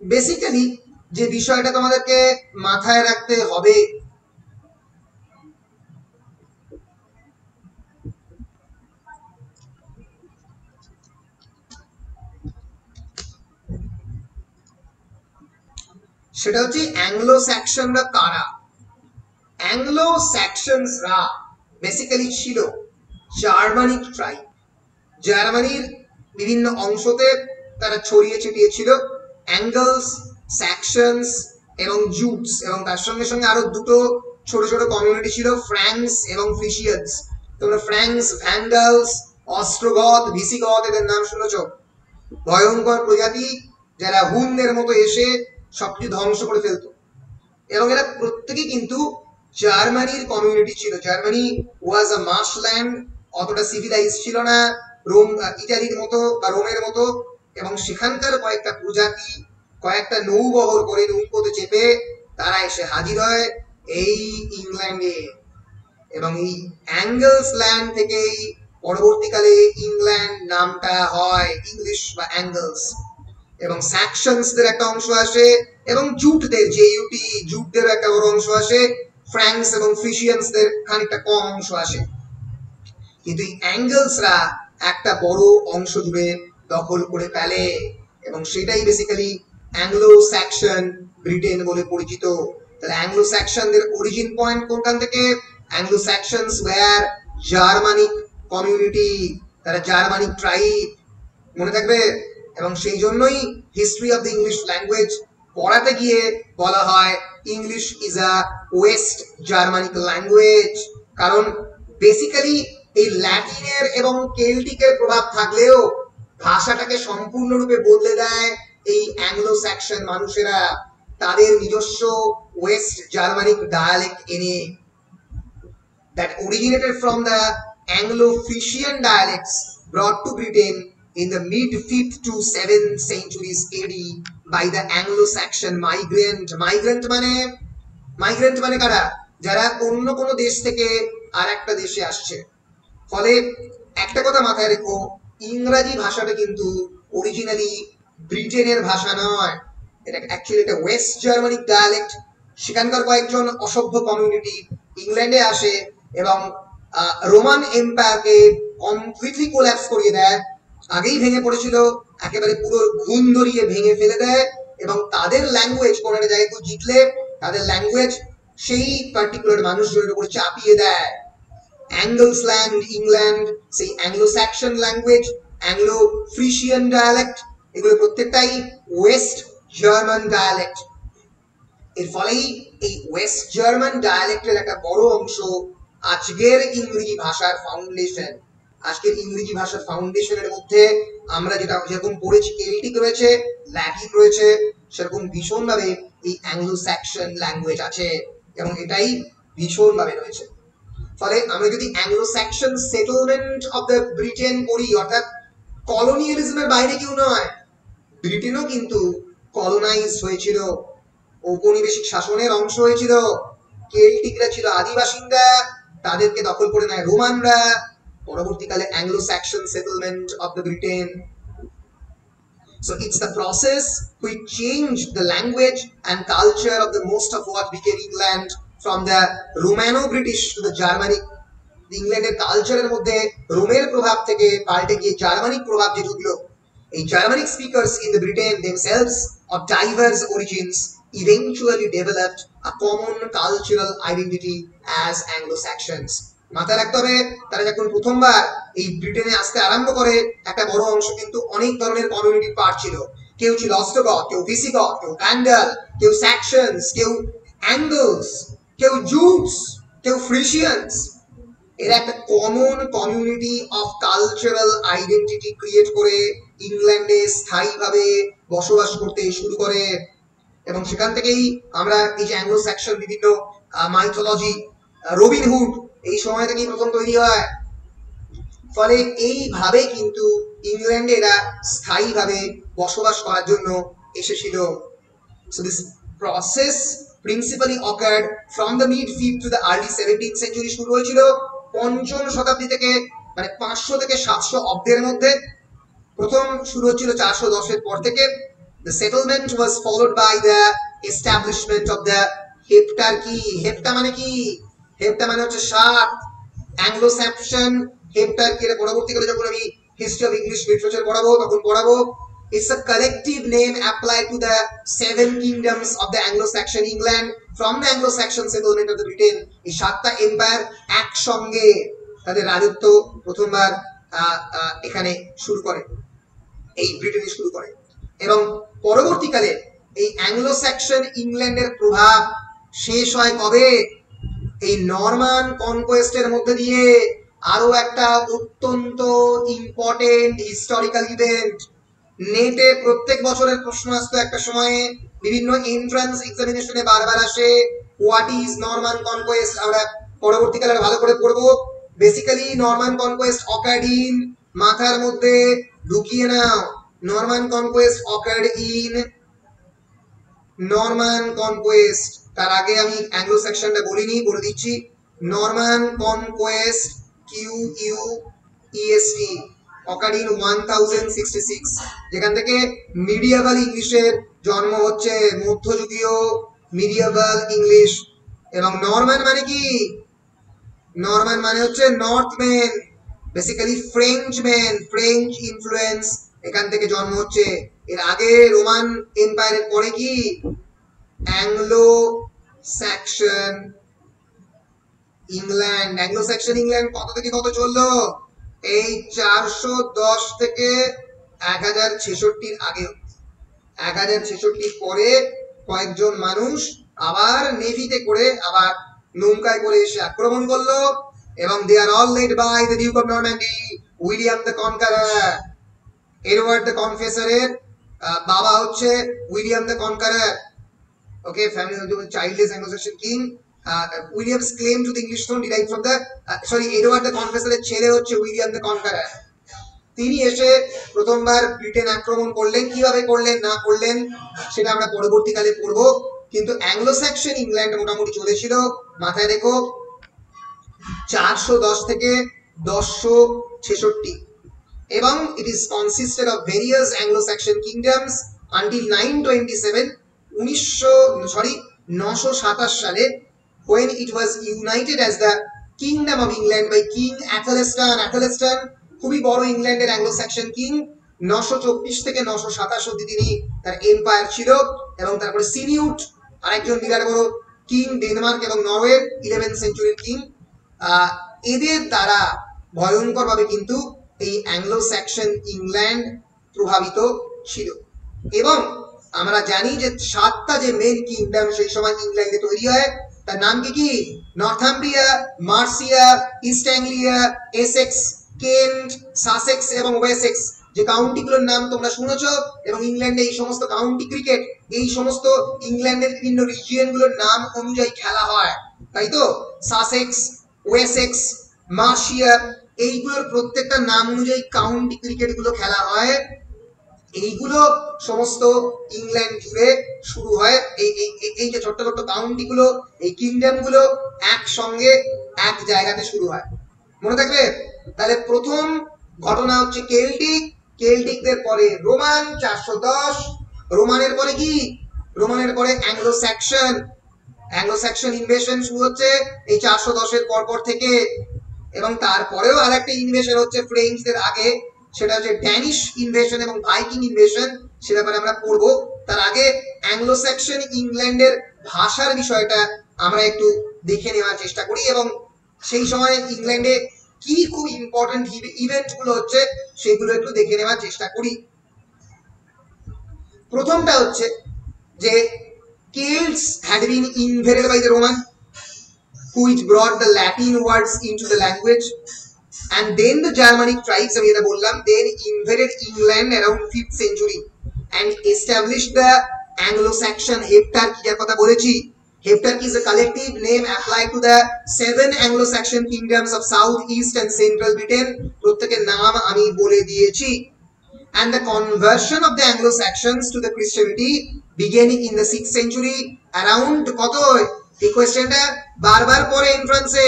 বেসিক্যালি যে বিষয়টা তোমাদেরকে মাথায় রাখতে হবে সেটা হচ্ছে অ্যাংলো স্যাক্সনরা কারা। অ্যাংলো স্যাক্সনসরা বেসিক্যালি ছিল জার্মানিক ট্রাইব, জার্মানির বিভিন্ন অংশতে তারা ছড়িয়ে ছিটিয়ে ছিল। অ্যাঙ্গলস, স্যাক্সনস এবং জুটস, এবং তার সঙ্গে সঙ্গে আরো দুটো ছোট ছোট কমিউনিটি ছিল, ফ্র্যাঙ্কস এবং ফ্রিশিয়ানস। তোমরা ফ্র্যাঙ্কস, ভ্যান্ডালস, অস্ট্রোগথ, ভিসিগথ এদের নাম শুনেছ, ভয়ঙ্কর প্রজাতি যারা হুনদের মতো এসে সবকিছু ধ্বংস করে ফেলতো এবং এরা প্রত্যেকেই কিন্তু জার্মানির কমিউনিটি ছিল। জার্মানি ওয়াজ আ মার্শল্যান্ড, অতটা সিভিলাইজ ছিল না রোম ইটালির মতো বা রোমের মতো, এবং সেখানকার কয়েকটা প্রজাতি কয়েকটা নৌবহর করে নৌকোতে চেপে তারা এসে হাজির হয় এই ইংল্যান্ডে, এবং এই অ্যাঙ্গলস ল্যান্ড থেকেই পরবর্তীকালে ইংল্যান্ড নামটা হয় ইংলিশ বা অ্যাঙ্গলস, এবং স্যাকশনসদের একটা অংশ আসে এবং জুটদের জুটদের একটা বড় অংশ আসে, ফ্র্যাঙ্কস এবং ফ্রিশিয়ানসদের খানিকটা কম অংশ আসে, কিন্তু এই অ্যাঙ্গলসরা একটা বড় অংশ জুড়ে দখল করে ফেলে এবং সেটাই বেসিক্যালি অ্যাংলো স্যাকশন ব্রিটেন বলে পরিচিত। তাহলে অ্যাংলো স্যাকশনদের অরিজিন পয়েন্ট কোনখান থেকে? অ্যাংলো স্যাকশনস ওয়্যার জার্মানিক কমিউনিটি, তারা জার্মানিক ট্রাইব, মনে থাকবে। এবং সেই জন্যই history of the English language পড়াতে গিয়ে বলা হয় English is a West Germanic language, কারণ বেসিক্যালি এই ল্যাটিনের এবং কেল্টিকের প্রভাব থাকলেও ভাষাটাকে সম্পূর্ণরূপে বদলে দেয় এই অ্যাংলো স্যাকশন মানুষেরা তাদের নিজস্ব ওয়েস্ট জার্মানিক ডায়ালেক্ট এনে, that originated from the Anglo-Frisian dialects brought to Britain in the mid-5th to 7th centuries AD by the Anglo-Saxon migrant মানে কারা? যারা অন্য কোনো দেশ থেকে আর একটা দেশে আসছে। ফলে একটা কথা মাথায় রেখো, ইংরাজি ভাষাটা কিন্তু অরিজিনালি ব্রিটেনের ভাষা নয়, এটা অ্যাকচুয়ালি একটা ওয়েস্ট জার্মানিক ডায়ালেক্ট। সেখানকার কয়েকজন অসভ্য কমিউনিটি ইংল্যান্ডে আসে এবং রোমান এম্পায়ারকে কমপ্লিটলি কোল্যাপস করিয়ে দেয়। আগেই ভেঙে পড়েছিল একেবারে পুরো ঘুম ধরিয়ে ভেঙে ফেলে দেয় এবং তাদের ল্যাঙ্গুয়েজ কোনো একটা জায়গায় কেউ জিতলে তাদের ল্যাঙ্গুয়েজ সেই পার্টিকুলার মানুষজনের উপরে চাপিয়ে দেয়। অ্যাঙ্গলসল্যান্ড ইংল্যান্ড, সেই Anglo Saxon language, Anglo Frisian dialect, এগুলো প্রত্যেকটাই ওয়েস্ট জার্মান ডায়ালেক্ট। এর ফলেই এই ওয়েস্ট জার্মান ডায়ালেক্টের একটা বড় অংশ আজকের ইংরেজি ভাষার ফাউন্ডেশন। আজকের ইংরেজি ভাষার ফাউন্ডেশনের মধ্যে আমরা যেরকম পড়েছি কেল্টিক রয়েছে, ল্যাটিন রয়েছে, সেরকম ভীষণভাবে এই অ্যাংলো স্যাকশন ল্যাঙ্গুয়েজ আছে এবং এটাই ভীষণভাবে রয়েছে। ফলে আমরা যদি Anglo Saxon settlement of the Britain পড়ি, অর্থাৎ কলোনিয়ালিজমের বাইরে কেউ নয়, ব্রিটেনও কিন্তু কলোনাইজ হয়েছিল, ঔপনিবেশিক শাসনের অংশ হয়েছিল। কেল্টিকরা ছিল আদিবাসিন্দা, তাদেরকে দখল করে নেয় রোমানরা, পরবর্তীকালে Anglo Saxon settlement of the Britain. So it's the process which changed the language and culture of the most of what became England from the Romano-British to the Germanic. ইংল্যান্ডের কালচারের মধ্যে রোমের প্রভাব থেকে পাল্টে গিয়ে জার্মানিক প্রভাব যে ঢুকলো, এই Germanic speakers in the Britain themselves of diverse origins eventually developed a common cultural identity as Anglo-Saxons. মাথায় রাখতে হবে, তারা যখন প্রথমবার এই ব্রিটেনে আসতে আরম্ভ করে, একটা বড় অংশ কিন্তু অনেক ধরনের কমিউনিটির পার্ট ছিল। কেউ ছিল অস্ট্রোগথ, কেউ ভিসিগথ, কেউ ভ্যান্ডাল, কেউ স্যাকশনস, কেউ অ্যাঙ্গলস, কেউ জুটস, কেউ ফ্রিশিয়ানস। এরা একটা common community of cultural identity create করে ইংল্যান্ডে স্থায়ীভাবে বসবাস করতে শুরু করে এবং সেখান থেকেই আমরা এই যে অ্যাংলো স্যাকশন বিভিন্ন মাইথোলজি, রবিনহুড, এই সময় থেকেই প্রথম তৈরি হয়। ফলে এইভাবে কিন্তু ইংল্যান্ডে এরা স্থায়ীভাবে বসবাস করার জন্য এসেছিল। So this process principally occurred from the mid 5th to the early 17th century। শুরু হয়েছিল পঞ্চম শতাব্দী থেকে, মানে 500 থেকে 700 অব্দের মধ্যে। প্রথম শুরু হচ্ছিল 410 পর থেকে। The settlement was followed by the establishment of the heptarchy। Hepta মানে কি? হেপ্টা মানে হচ্ছে 7। অ্যাংলো স্যাকশন হেপ্টার্কি এর পরবর্তীকালে যখন আমি হিস্ট্রি অফ ইংলিশ লিটারেচার পড়াবো তখন পড়াবো, it's a collective name applied to the 7 kingdoms of the Anglo-Saxon England from the Anglo-Saxon settlement of the Britain। এই 7টা এম্পায়ার একসঙ্গে তাদের রাজত্ব প্রথমবার এখানে শুরু করে, এই ব্রিটেনে শুরু করে এবং পরবর্তীকালে এই অ্যাংলো স্যাকশন ইংল্যান্ডের প্রভাব শেষ হয় কবে? এই নরমান কনকোয়েস্টের মধ্যে দিয়ে। আরো একটা অত্যন্ত ইম্পর্টেন্ট হিস্টোরিক্যাল ইভেন্ট, নেটে প্রত্যেক বছরের প্রশ্ন আসতো একটা সময়ে, বিভিন্ন এন্ট্রান্স এক্সামিনেশনে বারবার আসে, হোয়াট ইজ নরমান কনকোয়েস্ট। আমরা পরবর্তীকালে ভালো করে পড়বো। Basically Norman conquest occurred in, মাথার মধ্যে ঢুকিয়ে নাও, Norman conquest occurred in Norman conquest. তার আগে আমি অ্যাংলো সেকশনটা বলিনি, বলে দিচ্ছি। Norman conquest QUEST occurred in 1066, যেখান থেকে মিডিয়াভাল ইংলিশের জন্ম হচ্ছে, মধ্যযুগীয় মিডিয়াভাল ইংলিশ। এবং নরমান মানে কি? নরমান মানে হচ্ছে নর্থম্যান, বেসিক্যালি ফ্রেঞ্চম্যান, ফ্রেঞ্চ ইনফ্লুয়েন্স এখান থেকে জন্ম হচ্ছে। এর আগে রোমান এম্পায়ারের পরে কি? Anglo Saxon England. Anglo Saxon England কত থেকে কত চললো? এই 410 থেকে 1066 আগে। 1066 পরে কয়েকজন মানুষ আবার নেভিতে করে, আবার নৌকায় করে এসে আক্রমণ করলো এবং they are all led by the Duke of Normandy, William the Conqueror. Edward the কনফেসারের বাবা হচ্ছে William the Conqueror. Okay, family of the childless Anglo Saxon king. William's claim to the English throne derived from the Edward the কনফেসারের ছেলে হচ্ছে William the কনকারার। তিনি এসে প্রথমবার Britain আক্রমণ করলেন। কিভাবে করলেন না করলেন সেটা আমরা পরবর্তীকালে পড়বো, কিন্তু অ্যাংলো স্যাকশন ইংল্যান্ড মোটামুটি চলেছিল, মাথায় রেখো, 410 থেকে 1066 এবং it is consisted of various Anglo-Saxon kingdoms until 927 সালে when it was united as the Kingdom of England by King Athelstan। Athelstan খুবই বড় ইংল্যান্ডের অ্যাংলো স্যাকশন কিং, 924 থেকে 927 অব্দি তিনি তার এম্পায়ার ছিল। এবং তারপরে সিনিউট আরেকজন বিরাট বড় কিং, ডেনমার্ক এবং নরওয়ে 11th সেঞ্চুরির কিং। এদের দ্বারা ভয়ঙ্করভাবে কিন্তু এই অ্যাংলো স্যাক্সন ইংল্যান্ড প্রভাবিত ছিল। এবং আমরা জানি যে 7টা যে মেন কিংডম সেই সময় ইংল্যান্ডে তৈরি হয়, তার নাম কি? Northumbria, Mercia, east Anglia, Essex, Kent, Sussex এবং ওয়েসেক্স, যে কাউন্টিগুলোর নাম তোমরা শুনেছো। এবং ইংল্যান্ডে এই সমস্ত কাউন্টি ক্রিকেট, এই সমস্ত ইংল্যান্ডের বিভিন্ন রিজিয়ন গুলোর নাম অনুযায়ী খেলা হয়, তাই তো? সাসেক্স, ওয়েসেক্স, মার্সিয়া, এইগুলোর প্রত্যেকটা নাম অনুযায়ী কাউন্টি ক্রিকেট গুলো খেলা হয়। এইগুলো সমস্ত ইংল্যান্ড জুড়ে শুরু হয়। এই যে ছোট্ট ছোট্ট কাউন্টি গুলো, এই কিংডম গুলো একসঙ্গে এক জায়গাতে শুরু হয়, মনে থাকবে? তাহলে প্রথম ঘটনা হচ্ছে কেল্টিক, কেল্টিকদের পরে রোমান 410, রোমানের পরে কি? রোমানের পরে Anglo Saxon, Anglo Saxon invasion শুরু হচ্ছে এই 410 এর পর থেকে। এবং তারপরেও আরেকটা ইনভেশন হচ্ছে ফ্রেঞ্চদের আগে, সেটা হচ্ছে ড্যানিশ ইনভেশন এবং ভাইকিং ইনভেশন, সে ব্যাপারে আমরা পড়বো। তার আগে অ্যাংলো স্যাক্সন ইংল্যান্ডের ভাষার বিষয়টা আমরা একটু দেখে নেওয়ার চেষ্টা করি, এবং সেই সময় ইংল্যান্ডে কি খুব ইম্পর্টেন্ট ইভেন্ট গুলো হচ্ছে সেগুলো একটু দেখে নেওয়ার চেষ্টা করি। প্রথমটা হচ্ছে যে Celts had been invaded by the Roman, which brought the Latin words into the language, and then the Germanic tribes, আমি এটা বললাম, then invaded England around 5th century and established the Anglo-Saxon heptarchy, যার কথা বলেছি। Heptarchy is a collective name applied to the 7 Anglo-Saxon kingdoms of South, East and Central Britain, প্রত্যেকের নাম আমি বলে দিয়েছি। And the conversion of the Anglo-Saxons to the Christianity began in the 6th century around কত? এই কোয়েশ্চেনটা বারবার পরে এন্ট্রান্সে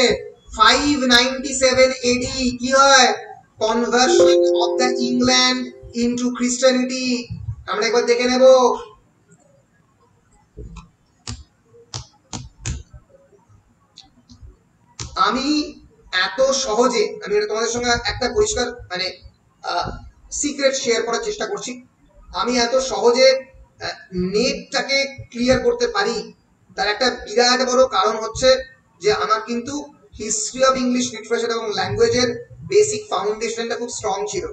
597 AD কি হয়? Conversion of the England into Christianity. আমরা একবার দেখে নেব। আমি এত সহজে, আমি এটা তোমাদের সঙ্গে একটা পরিষ্কার মানে সিক্রেট শেয়ার করার চেষ্টা করছি, আমি এত সহজে নেটটাকে ক্লিয়ার করতে পারি তার একটা বিরাট বড় কারণ হচ্ছে যে আমার কিন্তু হিস্ট্রি অফ ইংলিশ লিটারেচার এবং ল্যাঙ্গুয়েজের বেসিক ফাউন্ডেশনটা খুব স্ট্রং ছিল।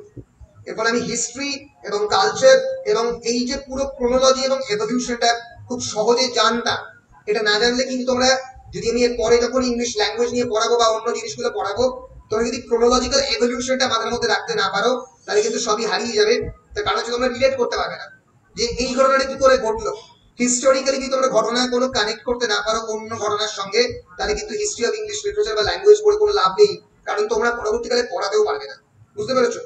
এরপর আমি হিস্ট্রি এবং কালচার এবং এই যে পুরো ক্রোনোলজি এবং এভলিউশনটা খুব সহজে জানতাম। এটা না জানলে কিন্তু তোমরা, যদি আমি এর পরে যখন ইংলিশ ল্যাঙ্গুয়েজ নিয়ে পড়াবো বা অন্য জিনিসগুলো পড়াবো, তোমরা যদি ক্রোনোলজিক্যাল এভলিউশনটা মাথার মধ্যে রাখতে না পারো, তাহলে কিন্তু সবই হারিয়ে যাবে। তার কারণ হচ্ছে তোমরা রিলেট করতে পারবে না যে এই ঘটনাটা কি করে ঘটলো। হিস্টোরিক্যালি যদি তোমরা ঘটনা কোনো কানেক্ট করতে না পারো অন্য ঘটনার সঙ্গে, তাহলে কিন্তু হিস্ট্রি অফ ইংলিশ লিটারেচার বা ল্যাঙ্গুয়েজ পড়ে কোনো লাভ নেই, কারণ তোমরা পরবর্তীকালে পড়াতেও পারবে না। বুঝতে পেরেছো?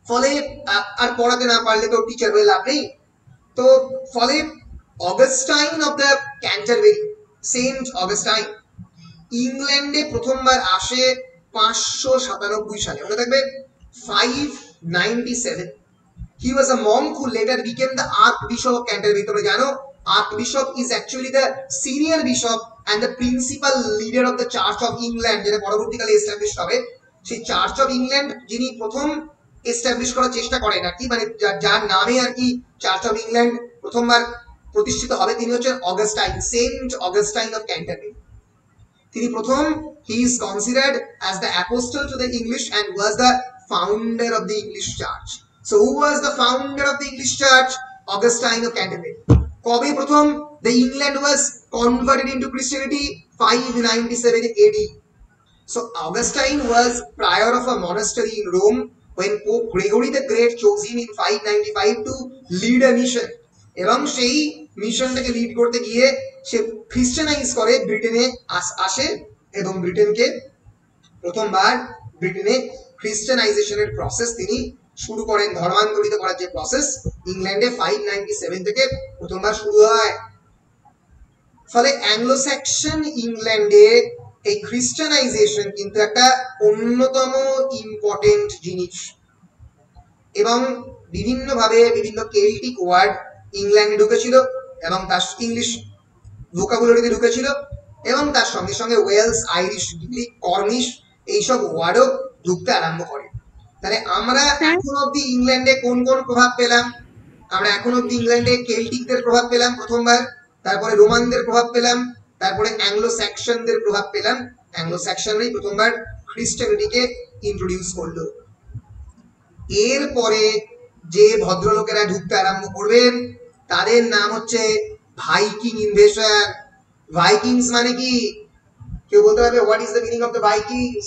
ফলে আর পড়াতে না পারলে তো টিচার হয়ে লাভ নেই। তো ফলে Augustine of the Canterbury, saint Augustine, ইংল্যান্ডে প্রথমবার আসে 597 সালে, মনে থাকবে 597। He was a monk who later became the Archbishop of Canterbury. তোমরা জানো Archbishop is actually the senior bishop and the principal leader of the Church of England, যেটা পরবর্তীকালে এস্টাবলিশ হবে। সেই চার্চ অফ ইংল্যান্ড যিনি প্রথম এস্টাবলিশ করার চেষ্টা করেন আর কি, মানে যার নামে আর কি চার্চ অফ ইংল্যান্ড প্রথমবার প্রতিষ্ঠিত হবে, তিনি হচ্ছেন Augustine, saint Augustine of Canterbury. তিনি প্রথম, he is considered as the apostle to the English and was the founder of the English church. So who was the founder of the English church? Augustine of Canterbury. কবে প্রথম the England was converted into Christianity? 597 AD. So Augustine was prior of a monastery in Rome when Pope Gregory the Great chose him in 595 to lead a mission. এবং সেই মিশনটাকে lead করতে গিয়ে সে খ্রিস্টানাইজ করে, ব্রিটেনে আসে এবং ব্রিটেনকে প্রথমবার ব্রিটেনে খ্রিস্টানাইজেশনের প্রসেস তিনি শুরু করেন। ধর্মান্তরিত করার যে প্রসেস ইংল্যান্ডে 597 থেকে প্রথমবার শুরু হয়। ফলে অ্যাংলো স্যাক্সন ইংল্যান্ডে এই খ্রিস্টানাইজেশন কিন্তু একটা অন্যতম ইম্পর্টেন্ট জিনিস, এবং বিভিন্নভাবে বিভিন্ন কেল্টিক ওয়ার্ড ইংল্যান্ডে ঢুকেছিল এবং তার ইংলিশ ভোকাবুলারিতে ঢুকেছিল, এবং তার সঙ্গে সঙ্গে ওয়েলস, আইরিশ, গ্রিক, কর্নিশ এইসব ওয়ার্ডও ঢুকতে আরম্ভ করে। তাহলে আমরা এখন অব্দি ইংল্যান্ডে কোন কোন প্রভাব পেলাম? আমরা এখন অব্দি ইংল্যান্ডে কেল্টিকদের প্রভাব পেলাম প্রথমবার, তারপরে রোমানদের প্রভাব পেলাম, তারপরে অ্যাংলো স্যাকসনদের প্রভাব পেলাম। অ্যাংলো স্যাকসনরাই প্রথমবার খ্রিস্টানিটিকে ইন্ট্রোডিউস করলো। এরপরে যে ভদ্রলোকেরা ঢুকতে আরম্ভ করবেন তাদের নাম হচ্ছে ভাইকিং ইনভেশন। ভাইকিংস মানে কি? কেউ বলতে পারবে what is the meaning of the Vikings?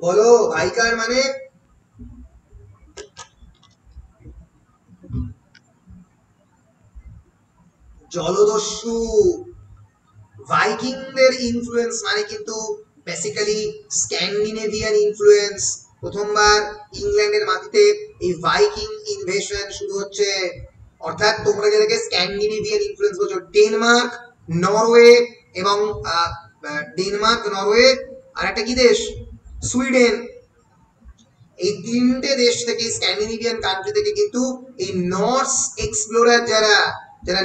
বলো, ভাইকার মানে? জলদস্যু। ভাইকিংদের ইনফ্লুয়েন্স মানে কিন্তু বেসিক্যালি স্ক্যান্ডিনেভিয়ান ইনফ্লুয়েন্স। প্রথমবার ইংল্যান্ডের মাটিতে এই ভাইকিং ইনভেশন শুরু হচ্ছে। অর্থাৎ তোমরা যেটাকে স্ক্যান্ডিনেভিয়ান ইনফ্লুয়েন্স বলছো, ডেনমার্ক, নরওয়ে এবং ডেনমার্ক, নরওয়ে আর একটা কি দেশ, সুইডেন, এই তিনটে দেশ থেকে, স্ক্যান্ডিনেভিয়ান কান্ট্রি থেকে কিন্তু এই নর্স এক্সপ্লোরার যারা যারা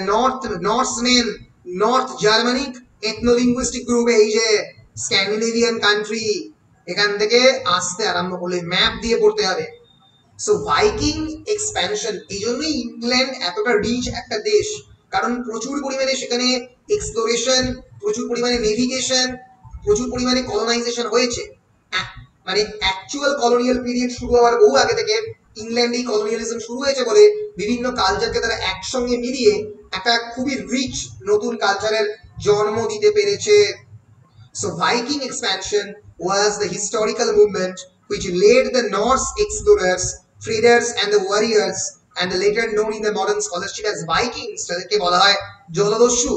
নর্সমেন, নর্থ জার্মানিক এথনোলিঙ্গুইস্টিক গ্রুপে এই যে স্ক্যান্ডিনেভিয়ান কান্ট্রি, এখান থেকে আসতে আরম্ভ করলে ম্যাপ দিয়ে পড়তে হবে। সো ভাইকিং এক্সপ্যানশন, এই জন্যই ইংল্যান্ড এতটা রিচ একটা দেশ, কারণ প্রচুর পরিমাণে সেখানে এক্সপ্লোরেশন, প্রচুর পরিমাণে নেভিগেশন, প্রচুর পরিমাণে কলোনাইজেশন হয়েছে। মানে অ্যাকচুয়াল কলোনিয়াল পিরিয়ড শুরু হওয়ার বহু আগে থেকে ইংল্যান্ডে কলোনিয়ালিজম শুরু হয়েছে বলে বিভিন্ন কালচারকে তারা একসঙ্গে মিলিয়ে একটা খুবই রিচ নতুন কালচারের জন্ম দিতে পেরেছে। So Viking expansion was the historical movement which led the Norse explorers, traders and the warriors, and the later known in the modern scholarship as Vikings, যাদেরকে বলা হয় জলদস্যু,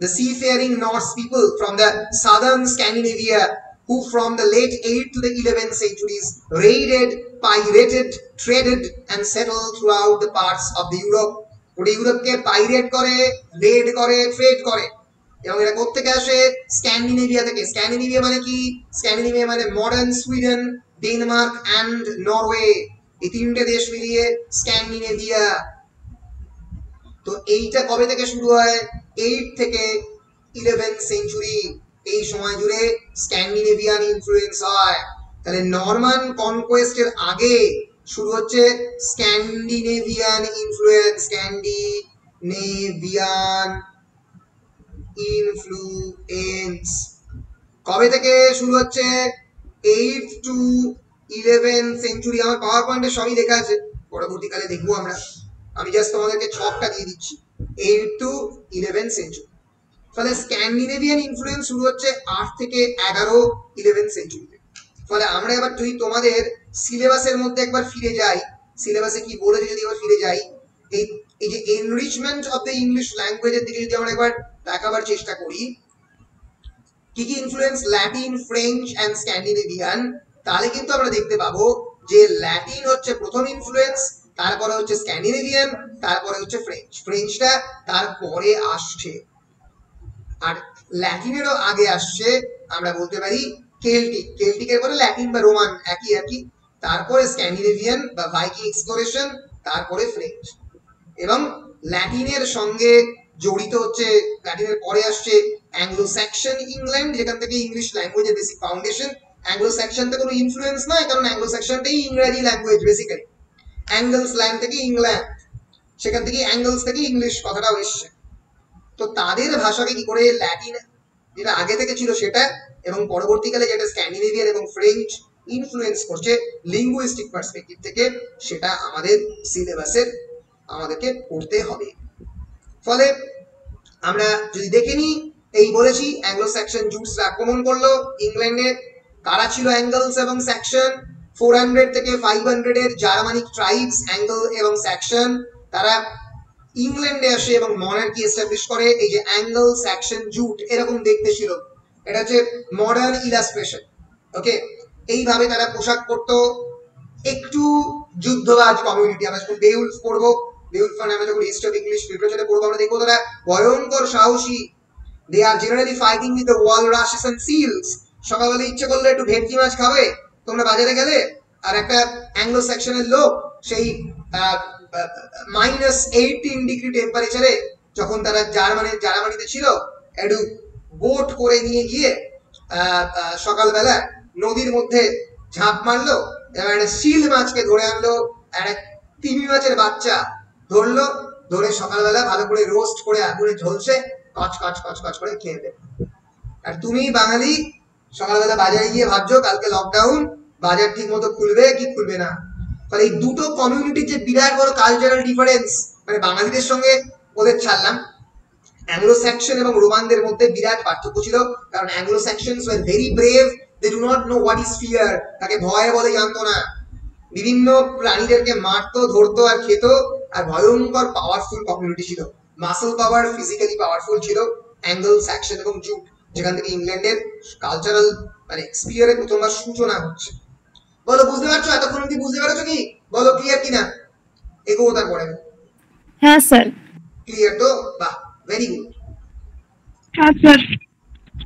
the seafaring Norse people from the southern Scandinavia who from the late 8th to the 11th centuries raided, pirated, traded and settled throughout the parts of the Europe. ওটা ইউরোপকে pirate করে, red করে, trade করে, এবং এটা কোত্থেকে আসে? Scandinavia থেকে। Scandinavia মানে কি? স্ক্যান্ডিনেভিয়া মানে modern Sweden, Denmark and Norway, এই তিনটে দেশ মিলিয়ে স্ক্যান্ডিনেভিয়া। তো এইটা কবে থেকে শুরু হয়? 8 থেকে 11th সেঞ্চুরি, এই সময় জুড়ে স্ক্যান্ডিনেভিয়ান ইনফ্লুয়েন্স হয়। তাহলে নরমান কনকোয়েস্টের আগে শুরু হচ্ছে স্ক্যান্ডিনেভিয়ান ইনফ্লুয়েন্স, স্ক্যান্ডিনেভিয়ান ইনফ্লুয়েন্স। কবে থেকে শুরু হচ্ছে? 8 to 11th সেঞ্চুরি। আমার পাওয়ার পয়েন্টে সবই লেখা আছে, পরবর্তীকালে দেখবো আমরা। আমি জাস্ট তোমাদেরকে ছকটা দিয়ে দিচ্ছি, 8 to 11th সেঞ্চুরি। ফলে স্ক্যান্ডিনেভিয়ান ইনফ্লুয়েন্স শুরু হচ্ছে 8 থেকে 11 11th সেঞ্চুরিতে। ফলে আমরা এবার যদি তোমাদের সিলেবাসের মধ্যে একবার ফিরে যাই, সিলেবাসে কি বলেছে যদি এবার ফিরে যাই, এই যে এনরিচমেন্ট অফ দ্য ইংলিশ ল্যাঙ্গুয়েজের দিকে যদি আমরা একবার দেখাবার চেষ্টা করি, কি কি influence? Latin, French and Scandinavian. তাহলে কিন্তু আমরা দেখতে পাবো যে ল্যাটিন হচ্ছে প্রথম ইনফ্লুয়েন্স, তারপরে হচ্ছে স্ক্যান্ডিনেভিয়ান, তারপরে হচ্ছে ফ্রেঞ্চ। ফ্রেঞ্চটা তারপরে আসছে। আর ল্যাটিনেরও আগে আসছে আমরা বলতে পারি কেল্টিক, কেল্টিকের পরে ল্যাটিন বা রোমান, একই একই, তারপরে স্ক্যান্ডিনেভিয়ান বা ভাইকিং এক্সপ্লোরেশন, তারপরে ফ্রেঞ্চ। এবং ল্যাটিনের সঙ্গে জড়িত হচ্ছে, ল্যাটিনের পরে আসছে অ্যাংলো স্যাকশন ইংল্যান্ড, যেখান থেকে ইংলিশ ল্যাঙ্গুয়েজের বেসিক ফাউন্ডেশন। অ্যাংলো স্যাকশনটা কোনো ইনফ্লুয়েন্স নয়, কারণ অ্যাংলো স্যাকশনটাই ইংরেজি ল্যাঙ্গুয়েজ বেসিক্যালি। অ্যাঙ্গলস ল্যান্ড থেকে ইংল্যান্ড, সেখান থেকে অ্যাঙ্গলস থেকে ইংলিশ কথাটাও এসছে। তো তাদের ভাষাকে কি করে ল্যাটিন, যেটা আগে থেকে ছিল সেটা, এবং পরবর্তীকালে যেটা স্ক্যান্ডিনেভিয়ান এবং ফ্রেঞ্চ ইনফ্লুয়েন্স করছে লিঙ্গুইস্টিক পার্সপেক্টিভ থেকে, সেটা আমাদের সিলেবাসের আমাদেরকে পড়তে হবে। ফলে আমরা যদি দেখে নিই, এই বলেছি অ্যাংলো স্যাকশন জুটসরা আক্রমণ করলো ইংল্যান্ডে। কারা ছিল অ্যাঙ্গলস এবং স্যাকশন? 400 থেকে 500 এর জার্মানিক ট্রাইবস অ্যাঙ্গল এবং স্যাকশন, তারা ইংল্যান্ডে আসে এবং মনার্কি এস্টাবলিশ করে। এই যে অ্যাঙ্গল স্যাকশন জুট এরকম দেখতে ছিল, এটা হচ্ছে মডার্ন ইলাস্ট্রেশন। ওকে, এইভাবে তারা পোশাক পরতো। একটু যুদ্ধবাজ কমিউনিটি। আমরা যখন বেউলফ পড়বো, বেউলফ মানে আমরা যখন হিস্ট্রি অফ ইংলিশ লিটারেচারে পড়বো, আমরা দেখবো তারা ভয়ঙ্কর সাহসী। They are generally fighting with the walruses and seals. সকালবেলা ইচ্ছে করলে একটু ভেটকি মাছ খাবে, তোমরা বাজারে গেলে, আর একটা অ্যাংলো সেকশনের লোক সেই -18 টেম্পারেচারে যখন তারা জার্মানিতে ছিল, একটু বোট করে নিয়ে গিয়ে সকালবেলা নদীর মধ্যে ঝাঁপ মারলো, এবার একটা শিল মাছকে ধরে আনলো, একটা তিমি মাছের বাচ্চা ধরলো, ধরে সকালবেলা ভালো করে রোস্ট করে আগুনে ঝলসে কচ কচ কচ কচ করে খেয়ে দেবে। আর তুমি বাঙালি সকালবেলা বাজারে গিয়ে ভাবছো কালকে লকডাউন, বাজার ঠিক মতো খুলবে কি খুলবে না। তাহলে এই দুটো কমিউনিটির যে বিরাট বড় কালচারাল ডিফারেন্স, মানে বাঙালিদের সঙ্গে ওদের ছাড়লাম, অ্যাংলো স্যাকশন এবং রোমানদের মধ্যে বিরাট পার্থক্য ছিল। কারণ Anglo Saxons were very brave, they do not know what is fear, তাকে ভয় বলে জানতো না, বিভিন্ন প্রাণীদেরকে মারতো, ধরতো আর খেত, আর ভয়ঙ্কর পাওয়ারফুল কমিউনিটি ছিল, মাসল পাওয়ার, ফিজিক্যালি পাওয়ারফুল ছিল অ্যাঙ্গল স্যাকশন এবং জুট, যেখান থেকে ইংল্যান্ডের কালচারাল মানে স্পিয়ারের প্রথমবার সূচনা হচ্ছে। বলো বুঝতে পারছো? এতক্ষণ কি বুঝতে পারছো কি? বলো ক্লিয়ার কিনা? এগোবো তারপরে। হ্যাঁ স্যার। ক্লিয়ার তো? বাহ, ভেরি গুড। হ্যাঁ sir.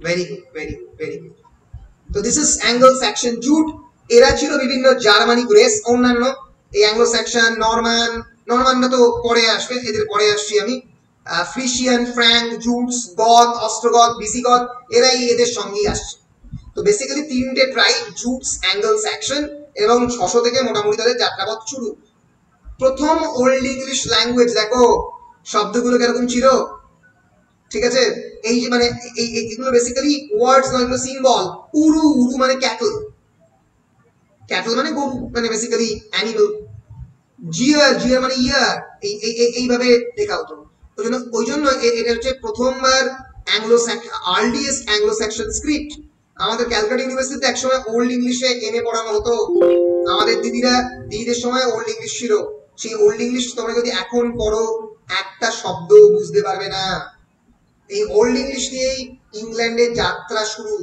Very good, very good, very good. তো this is Angle Saxon Jute. এরা ছিল বিভিন্ন জার্মানিক রেস, অন্যান্য এই অ্যাঙ্গলো স্যাকশন, নরমানরা তো পরে আসবে, এদের পরে আসছি আমি। ফ্রিশিয়ান, ফ্র্যাঙ্ক, জুটস, গথ, অস্ট্রোগথ, ভিসিগথ, এরাই এদের সঙ্গেই আসছে। তো বেসিক্যালি তিনটে ট্রাইব, জুটস, অ্যাঙ্গল স্যাকশন, এবং 600 থেকে মোটামুটি তাদের যাত্রাপথ শুরু। প্রথম ওল্ড ইংলিশ ল্যাঙ্গুয়েজ দেখো শব্দগুলো কিরকম ছিল, ঠিক আছে? এই যে মানে এগুলো বেসিক্যালি ওয়ার্ডস নয়, এগুলো সিম্বল। উরু, উরু মানে ক্যাটল, ক্যাটল মানে গরু, মানে বেসিক্যালি অ্যানিমাল। জিয়ার, জিয়ার মানে ইয়ার, এইভাবে লেখা হতো। ওই জন্য এটা হচ্ছে প্রথমবার আর্লিয়েস্ট অ্যাংলো স্যাকশন স্ক্রিপ্ট। আমাদের ক্যালকাটা ইউনিভার্সিটিতে একসময় ওল্ড ইংলিশে এমএ পড়ানো হতো, আমাদের দিদিদের সময় ওল্ড ইংলিশ ছিল। সেই ওল্ড ইংলিশ তোমরা যদি এখন পড়ো একটা শব্দ বুঝতে পারবে না। এই ওল্ড ইংলিশ নিয়েই ইংল্যান্ডের যাত্রা শুরু,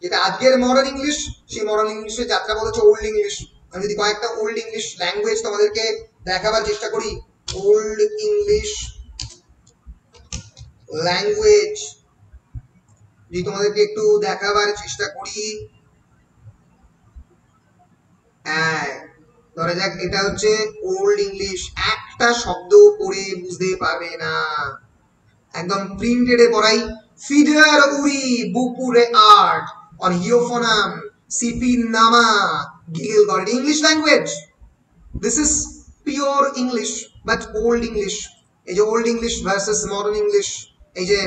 যেটা আজকের মডার্ন ইংলিশ, সেই মডার্ন ইংলিশের যাত্রা বলেছে ওল্ড ইংলিশ। আমি যদি কয়েকটা ওল্ড ইংলিশ ল্যাঙ্গুয়েজ তোমাদেরকে দেখাবার চেষ্টা করি, ওল্ড ইংলিশ ল্যাঙ্গুয়েজ যদি তোমাদেরকে একটু দেখাবার চেষ্টা করি, হ্যাঁ ধরা যাক এটা হচ্ছে ওল্ড ইংলিশ, একটা শব্দ পড়ে বুঝতে পারবে না, একদম প্রিন্টেডে পড়াই। ফিডার উরি বুপুরে আর্ট অন হিওফোনাম সিপিন নামা giggle god. English language, this is pure English but old English. এই যে old English versus modern English, এই যে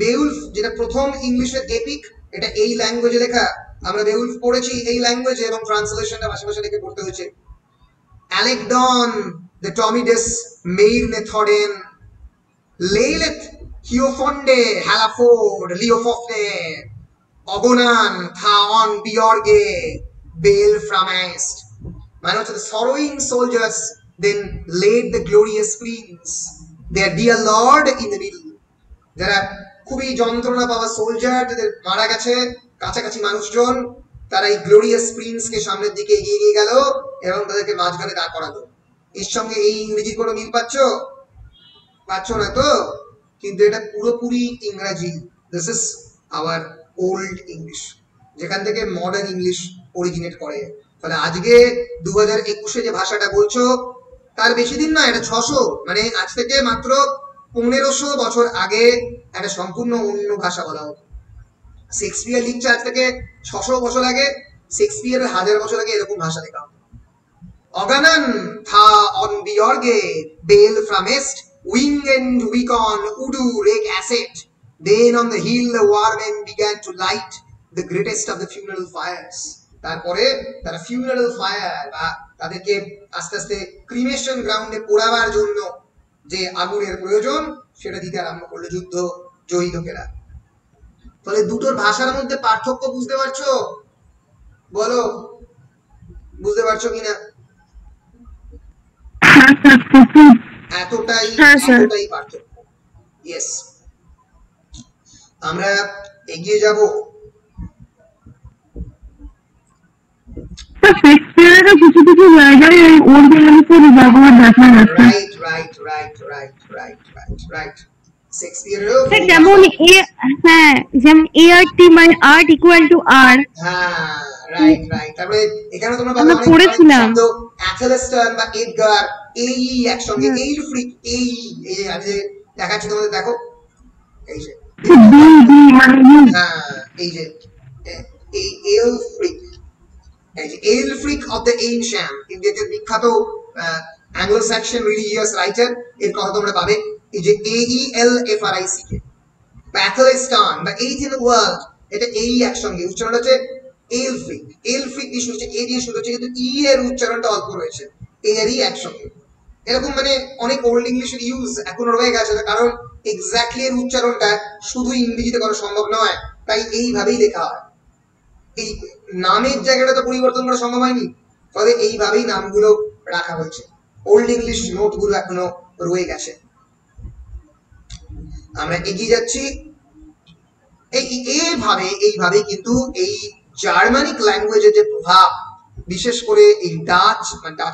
বেউলফ যেটা প্রথম ইংলিশের এপিক, এটা এই ল্যাঙ্গুয়েজে লেখা। আমরা বেউলফ পড়েছি এই ল্যাঙ্গুয়েজে এবং ট্রান্সলেশনটা পাশে পাশে লিখে পড়তে হয়েছে। অ্যালেকডন দ্য টমিডেস মেইরনে থডেন লেইলেথ হিওফন্ডে হ্যালাফোর্ড লিওফফনে অগনান থাঅন বিয়র্গে বেল ফ্রামেস্ট। মানে হচ্ছে the sorrowing soldiers then laid the glorious prince their dear lord in the middle. যারা খুবই যন্ত্রণা পাওয়া সোলজার, যাদের মারা গেছে কাছাকাছি মানুষজন, তারা এই গ্লোরিয়াস প্রিন্সকে সামনের দিকে এগিয়ে নিয়ে গেল এবং তাদেরকে মাঝখানে দাঁড় করালো। এর সঙ্গে এই ইংরেজির কোনো মিল পাচ্ছ না তো? কিন্তু এটা পুরোপুরি ইংরেজি। This is our old English, যেখান থেকে মডার্ন ইংলিশ অরিজিনেট করে। তাহলে আজকে 2021-এ যে ভাষাটা বলছো তার বেশি দিন না, এটা 600, মানে আজ থেকে মাত্র 1500 বছর আগে একটা সম্পূর্ণ অন্য ভাষা বলা হতো। শেক্সপিয়ার লিখছে আজ থেকে 600 বছর আগে, শেক্সপিয়ারের 1000 বছর আগে এরকম ভাষা লেখা হতো। অগানান থা অন বিয়র্গে বেল ফ্রামেস্ট উইং এন্ড উইকন উডু রেক অ্যাসেট then on the hill the warmen began to light the greatest of the funeral fires. তারপরে তারা ফিউনারাল ফায়ার বা তাদেরকে আস্তে আস্তে ক্রিমেশন গ্রাউন্ডে পোড়াবার জন্য যে আগুনের প্রয়োজন সেটা দিতে আরম্ভ করলো যুদ্ধ জয়ী লোকেরা। ফলে দুটোর ভাষার মধ্যে পার্থক্য বুঝতে পারছো? বলো বুঝতে পারছো কিনা? এতটাই পার্থক্য। ইয়েস, আমরা এগিয়ে যাব। কিছু কিছু জায়গায় ব্যবহার দেখা যাচ্ছে। রাইট। যেমন ART মানে আর্ট ইকুয়াল টু আর। হ্যাঁ, রাইট। তারপরে এখানে তোমরা আমরা পড়েছিলাম অ্যাথেলস্টন বা এডগার, একসঙ্গে এইল ফ্রিক, এই আমি যে দেখাচ্ছি তোমাদের, দেখো এই যে হ্যাঁ এই যে এই এলফ্রিক, এই যে এলফ্রিক অফ দ্য এনশিয়েন্ট, ইন্ডিয়ার বিখ্যাত অ্যাংলো স্যাক্সন রিলিজিয়াস রাইটার, এর কথা তোমরা পাবে। এই যে AELFRICK, প্যাথেলিস্টান বা এইথ ইন দ্য ওয়ার্ল্ড, এটা এই একসঙ্গে উচ্চারণ হচ্ছে এলফ্রিক। এলফ্রিক দিয়ে শুরু হচ্ছে, এ দিয়ে শুরু হচ্ছে, কিন্তু ই এর উচ্চারণটা অল্প রয়েছে, এ আর ই একসঙ্গে। এরকম মানে অনেক ওল্ড ইংলিশের ইউজ এখনো রয়ে গেছে, কারণ এক্স্যাক্টলি এর উচ্চারণটা শুধু ইংরেজিতে করা সম্ভব নয়, তাই এইভাবেই লেখা হয়। এই নামের জায়গাটা তো পরিবর্তন করা সম্ভব হয়নি, ফলে এইভাবেই নামগুলো রাখা হয়েছে। ওল্ড ইংলিশ নোটগুলো এখনো রয়ে গেছে। আমরা এগিয়ে যাচ্ছি। এইভাবে কিন্তু এই জার্মানিক ল্যাঙ্গুয়েজের যে প্রভাব, বিশেষ করে এই ডাচ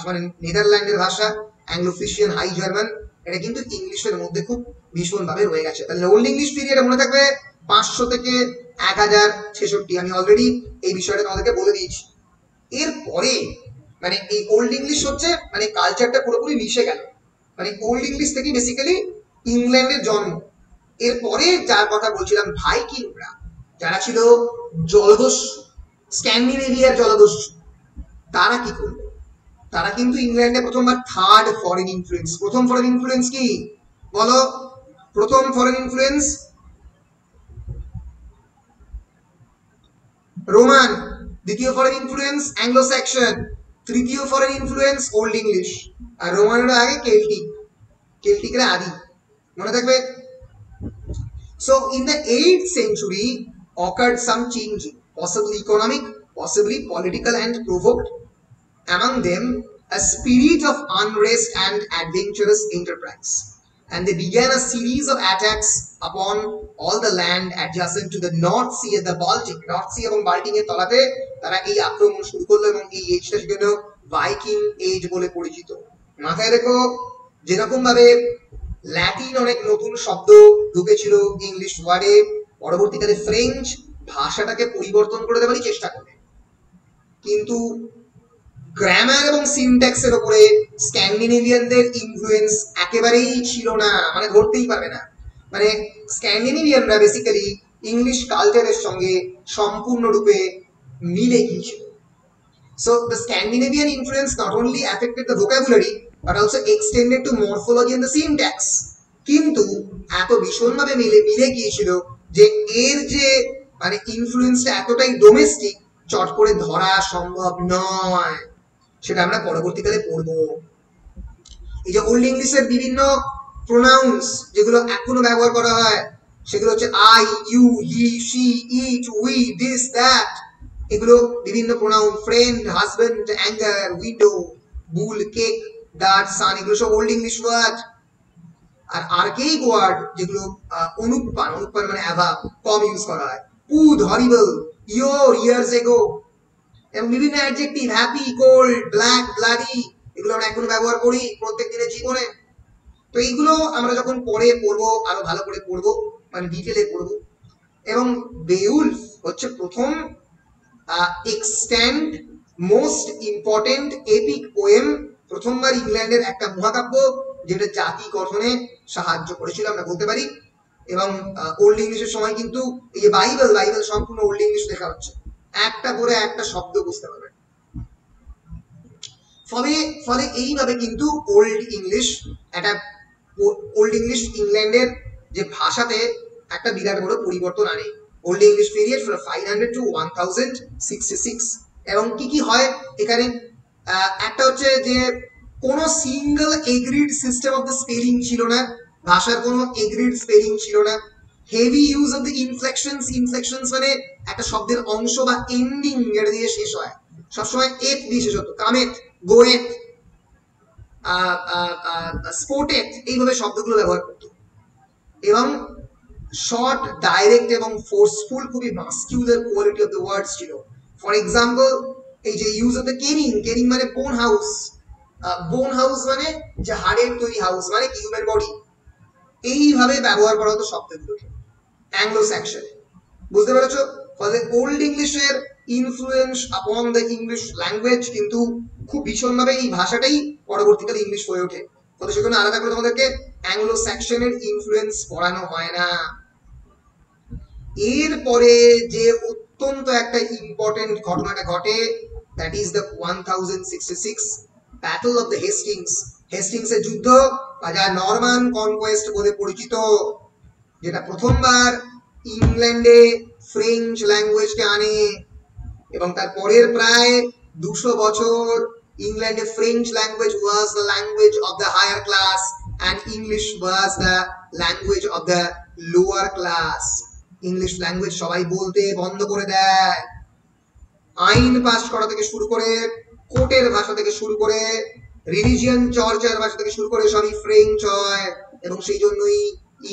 মানে নেদারল্যান্ডের ভাষা, অ্যাংলোফিশিয়ান হাই জার্মান, এটা কিন্তু ইংলিশের মধ্যে খুব ভীষণভাবে রয়ে গেছে। তাহলে ওল্ড ইংলিশ পিরিয়ডে মনে থাকবে 500 থেকে 1066, আমি অলরেডি এই বিষয়টা তোমাদেরকে বলে দিয়েছি। এরপরে মানে এই ওল্ড ইংলিশ হচ্ছে মানে কালচারটা পুরোপুরি মিশে গেল, মানে ওল্ড ইংলিশ থেকে বেসিক্যালি ইংল্যান্ডের জন্ম। এরপরে যার কথা বলছিলাম ভাইকিংরা, যারা ছিল জলদস্যু, স্ক্যান্ডিনেভিয়ার জলদস্যু, তারা কি করলো? তারা কিন্তু ইংল্যান্ডে প্রথমবার থার্ড ফরেন ইনফ্লুয়েন্স। প্রথম ফরেন ইনফ্লুয়েন্স কি বলো? প্রথম ফরেন ইনফ্লুয়েন্স রোমান, দ্বিতীয় ফরেন ইনফ্লুয়েন্স অ্যাংলো স্যাক্সন, তৃতীয় ফরেন ইনফ্লুয়েন্স ওল্ড ইংলিশ। আর রোমানরা আগে কেল্টিক, কেল্টিকরা আদি, মনে থাকবে। So in the 8th century occurred some change, possibly economic, possibly political, and provoked among them a spirit of unrest and adventurous enterprise, and they began a series of attacks upon all the land adjacent to the North Sea and the Baltic. North Sea এবং Baltic এর তলাতে তারা এই আক্রমণ শুরু করলো, এবং এই এজটা সেজন্য ভাইকিং এজ বলে পরিচিত। মাথায় রেখো, যেরকম ভাবে ল্যাটিন অনেক নতুন শব্দ ঢুকেছিল ইংলিশ ওয়ার্ডে, পরবর্তীকালে ফ্রেঞ্চ ভাষাটাকে পরিবর্তন করে দেওয়ারই চেষ্টা করে, কিন্তু গ্রামার এবং সিনট্যাক্সের উপরে স্ক্যান্ডিনেভিয়ানদের ইনফ্লুয়েন্স একেবারেই ছিল না, মানে ধরতেই পারবে না। মানে স্ক্যান্ডিনেভিয়ানরা বেসিক্যালি ইংলিশ কালচারের সঙ্গে সম্পূর্ণরূপে মিলে গিয়েছিল। So the Scandinavian influence not only affected the vocabulary but also extended to morphology and the syntax. কিন্তু এত ভীষণভাবে মিলে গিয়েছিল যে এর যে মানে ইনফ্লুয়েন্সটা এতটাই ডোমেস্টিক, চট করে ধরা সম্ভব নয়। সেটা আমরা পরবর্তীকালে পড়ব। এই যে ওল্ড ইংলিশের বিভিন্ন প্রোনাউন্স যেগুলো এখনো ব্যবহার করা হয়, সেগুলো হচ্ছে I, you, he, she, it, we, this, that. এগুলো বিভিন্ন pronoun, friend, husband, anger, window, bull, cake, dot, sun, এগুলো সব ওল্ড ইংলিশ ওয়ার্ড। আর আর্কেইক ওয়ার্ড যেগুলো অনুপ্পান মানে অ্যাভাব, কম ইউজ করা হয়, পুদ, হরিবল, ইয়োর, ইয়ার্স এগো, এবং বিভিন্ন adjective, happy, cold, black, bloody, এগুলো আমরা এখনো ব্যবহার করি প্রত্যেক দিনের জীবনে। তো এইগুলো আমরা যখন পরে পড়বো, আরো ভালো করে পড়বো, মানে ডিটেলে পড়বো। এবং বেউলফ হচ্ছে প্রথম extend most important epic poem, প্রথমবার ইংল্যান্ডের একটা মহাকাব্য যেটা জাতি গঠনে সাহায্য করেছিল আমরা বলতে পারি। এবং ওল্ড ইংলিশের সময় কিন্তু এই যে বাইবেল সম্পূর্ণ ওল্ড ইংলিশ লেখা হচ্ছে, একটা পরে একটা শব্দ বুঝতে পারবে। ফলে এইভাবে কিন্তু ওল্ড ইংলিশ ইংল্যান্ডের যে ভাষাতে একটা বিরাট বড় পরিবর্তন আনে। Old English period from 500 to 1066। এবং কি কি হয় এখানে? একটা হচ্ছে যে কোনো single agreed system of the spelling ছিল না, ভাষার কোনো এগ্রিড স্পেলিং ছিল না। হেভি ইউজ অফ দ্য ইনফ্লেকশনস মানে একটা শব্দের অংশ বা এন্ডিং যেটা দিয়ে শেষ হয়, সবসময় এত দিয়ে শেষ হতো, কামেত, গোয়েত, স্পোর্টেত, এইভাবে শব্দগুলো ব্যবহার করতো। এবং শর্ট, ডাইরেক্ট এবং ফোর্সফুল, খুবই masculine quality of the words ছিল। ফর এক্সাম্পল, এই যে ইউজ অফ দ্য কেরিং মানে বোন হাউস মানে যে হাড়ের তৈরি হাউস মানে হিউম্যান বডি, এইভাবে ব্যবহার করা হতো শব্দগুলোকে অ্যাংলো স্যাক্সনে। বুঝতে পেরেছো? ফলে ওল্ড ইংলিশের influence upon the English language কিন্তু খুব ভীষণভাবে এই ভাষাটাই পরবর্তীকালে ইংলিশ হয়ে ওঠে। ফলে সেখানে আলাদা করে তোমাদেরকে অ্যাংলো স্যাক্সনের ইনফ্লুয়েন্স পড়ানো হয় না। এরপরে যে অত্যন্ত একটা ইম্পর্টেন্ট ঘটনাটা ঘটে, that is the 1066 battle of the Hastings. হেস্টিংসের যুদ্ধ বা যা নরমান কনকোয়েস্ট বলে পরিচিত, যেটা প্রথমবার ইংল্যান্ডে ফ্রেঞ্চ ল্যাঙ্গুয়েজকে আনে, এবং তার পরের প্রায় 200 বছর ইংল্যান্ডে French language was the language of the higher class and English was the language of the lower class. English language সবাই বলতে বন্ধ করে দেয়, আইন পাস করা থেকে শুরু করে, কোর্টের ভাষা থেকে শুরু করে, রিলিজিয়ান চর্চার ভাষা থেকে শুরু করে সবই ফ্রেঞ্চ হয়, এবং সেই জন্যই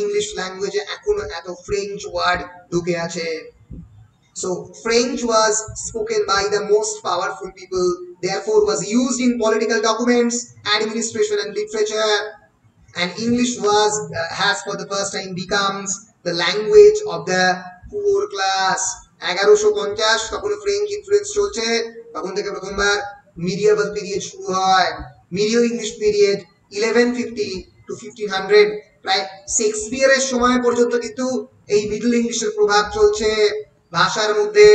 ইংলিশ ল্যাঙ্গুয়েজে এখনো এত ফ্রেঞ্চ ওয়ার্ড ঢুকে আছে। So French was spoken by the most powerful people, therefore was used in political documents, administration and literature, and English was has for the first time becomes the language of the poor class. 1150 তখন French influence চলছে, তখন থেকে প্রথমবার মিডিয়েভাল period শুরু হয়। মিডিও English period 1150 to 1500, প্রায় শেক্সপিয়ারের সময় পর্যন্ত কিন্তু এই মিডল ইংলিশের প্রভাব চলছে ভাষার মধ্যে।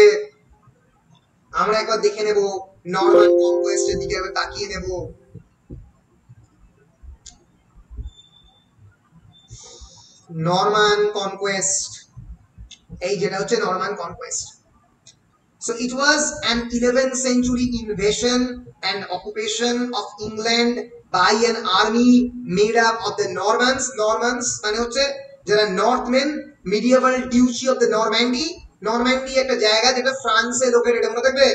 আমরা একবার দেখে নেব নরমান কনকোয়েস্টের দিকে, একবার তাকিয়ে নেব। নরমান কনকোয়েস্ট, এই যেটা হচ্ছে Norman conquest. So it was an 11th century invasion and occupation of England by an army made up of the Normans. Normans মানে হচ্ছে যারা নর্থমেন, medieval duchy of the Normandy। Normandy একটা জায়গা যেটা ফ্রান্সে লোকেটেড, মনে থাকবে।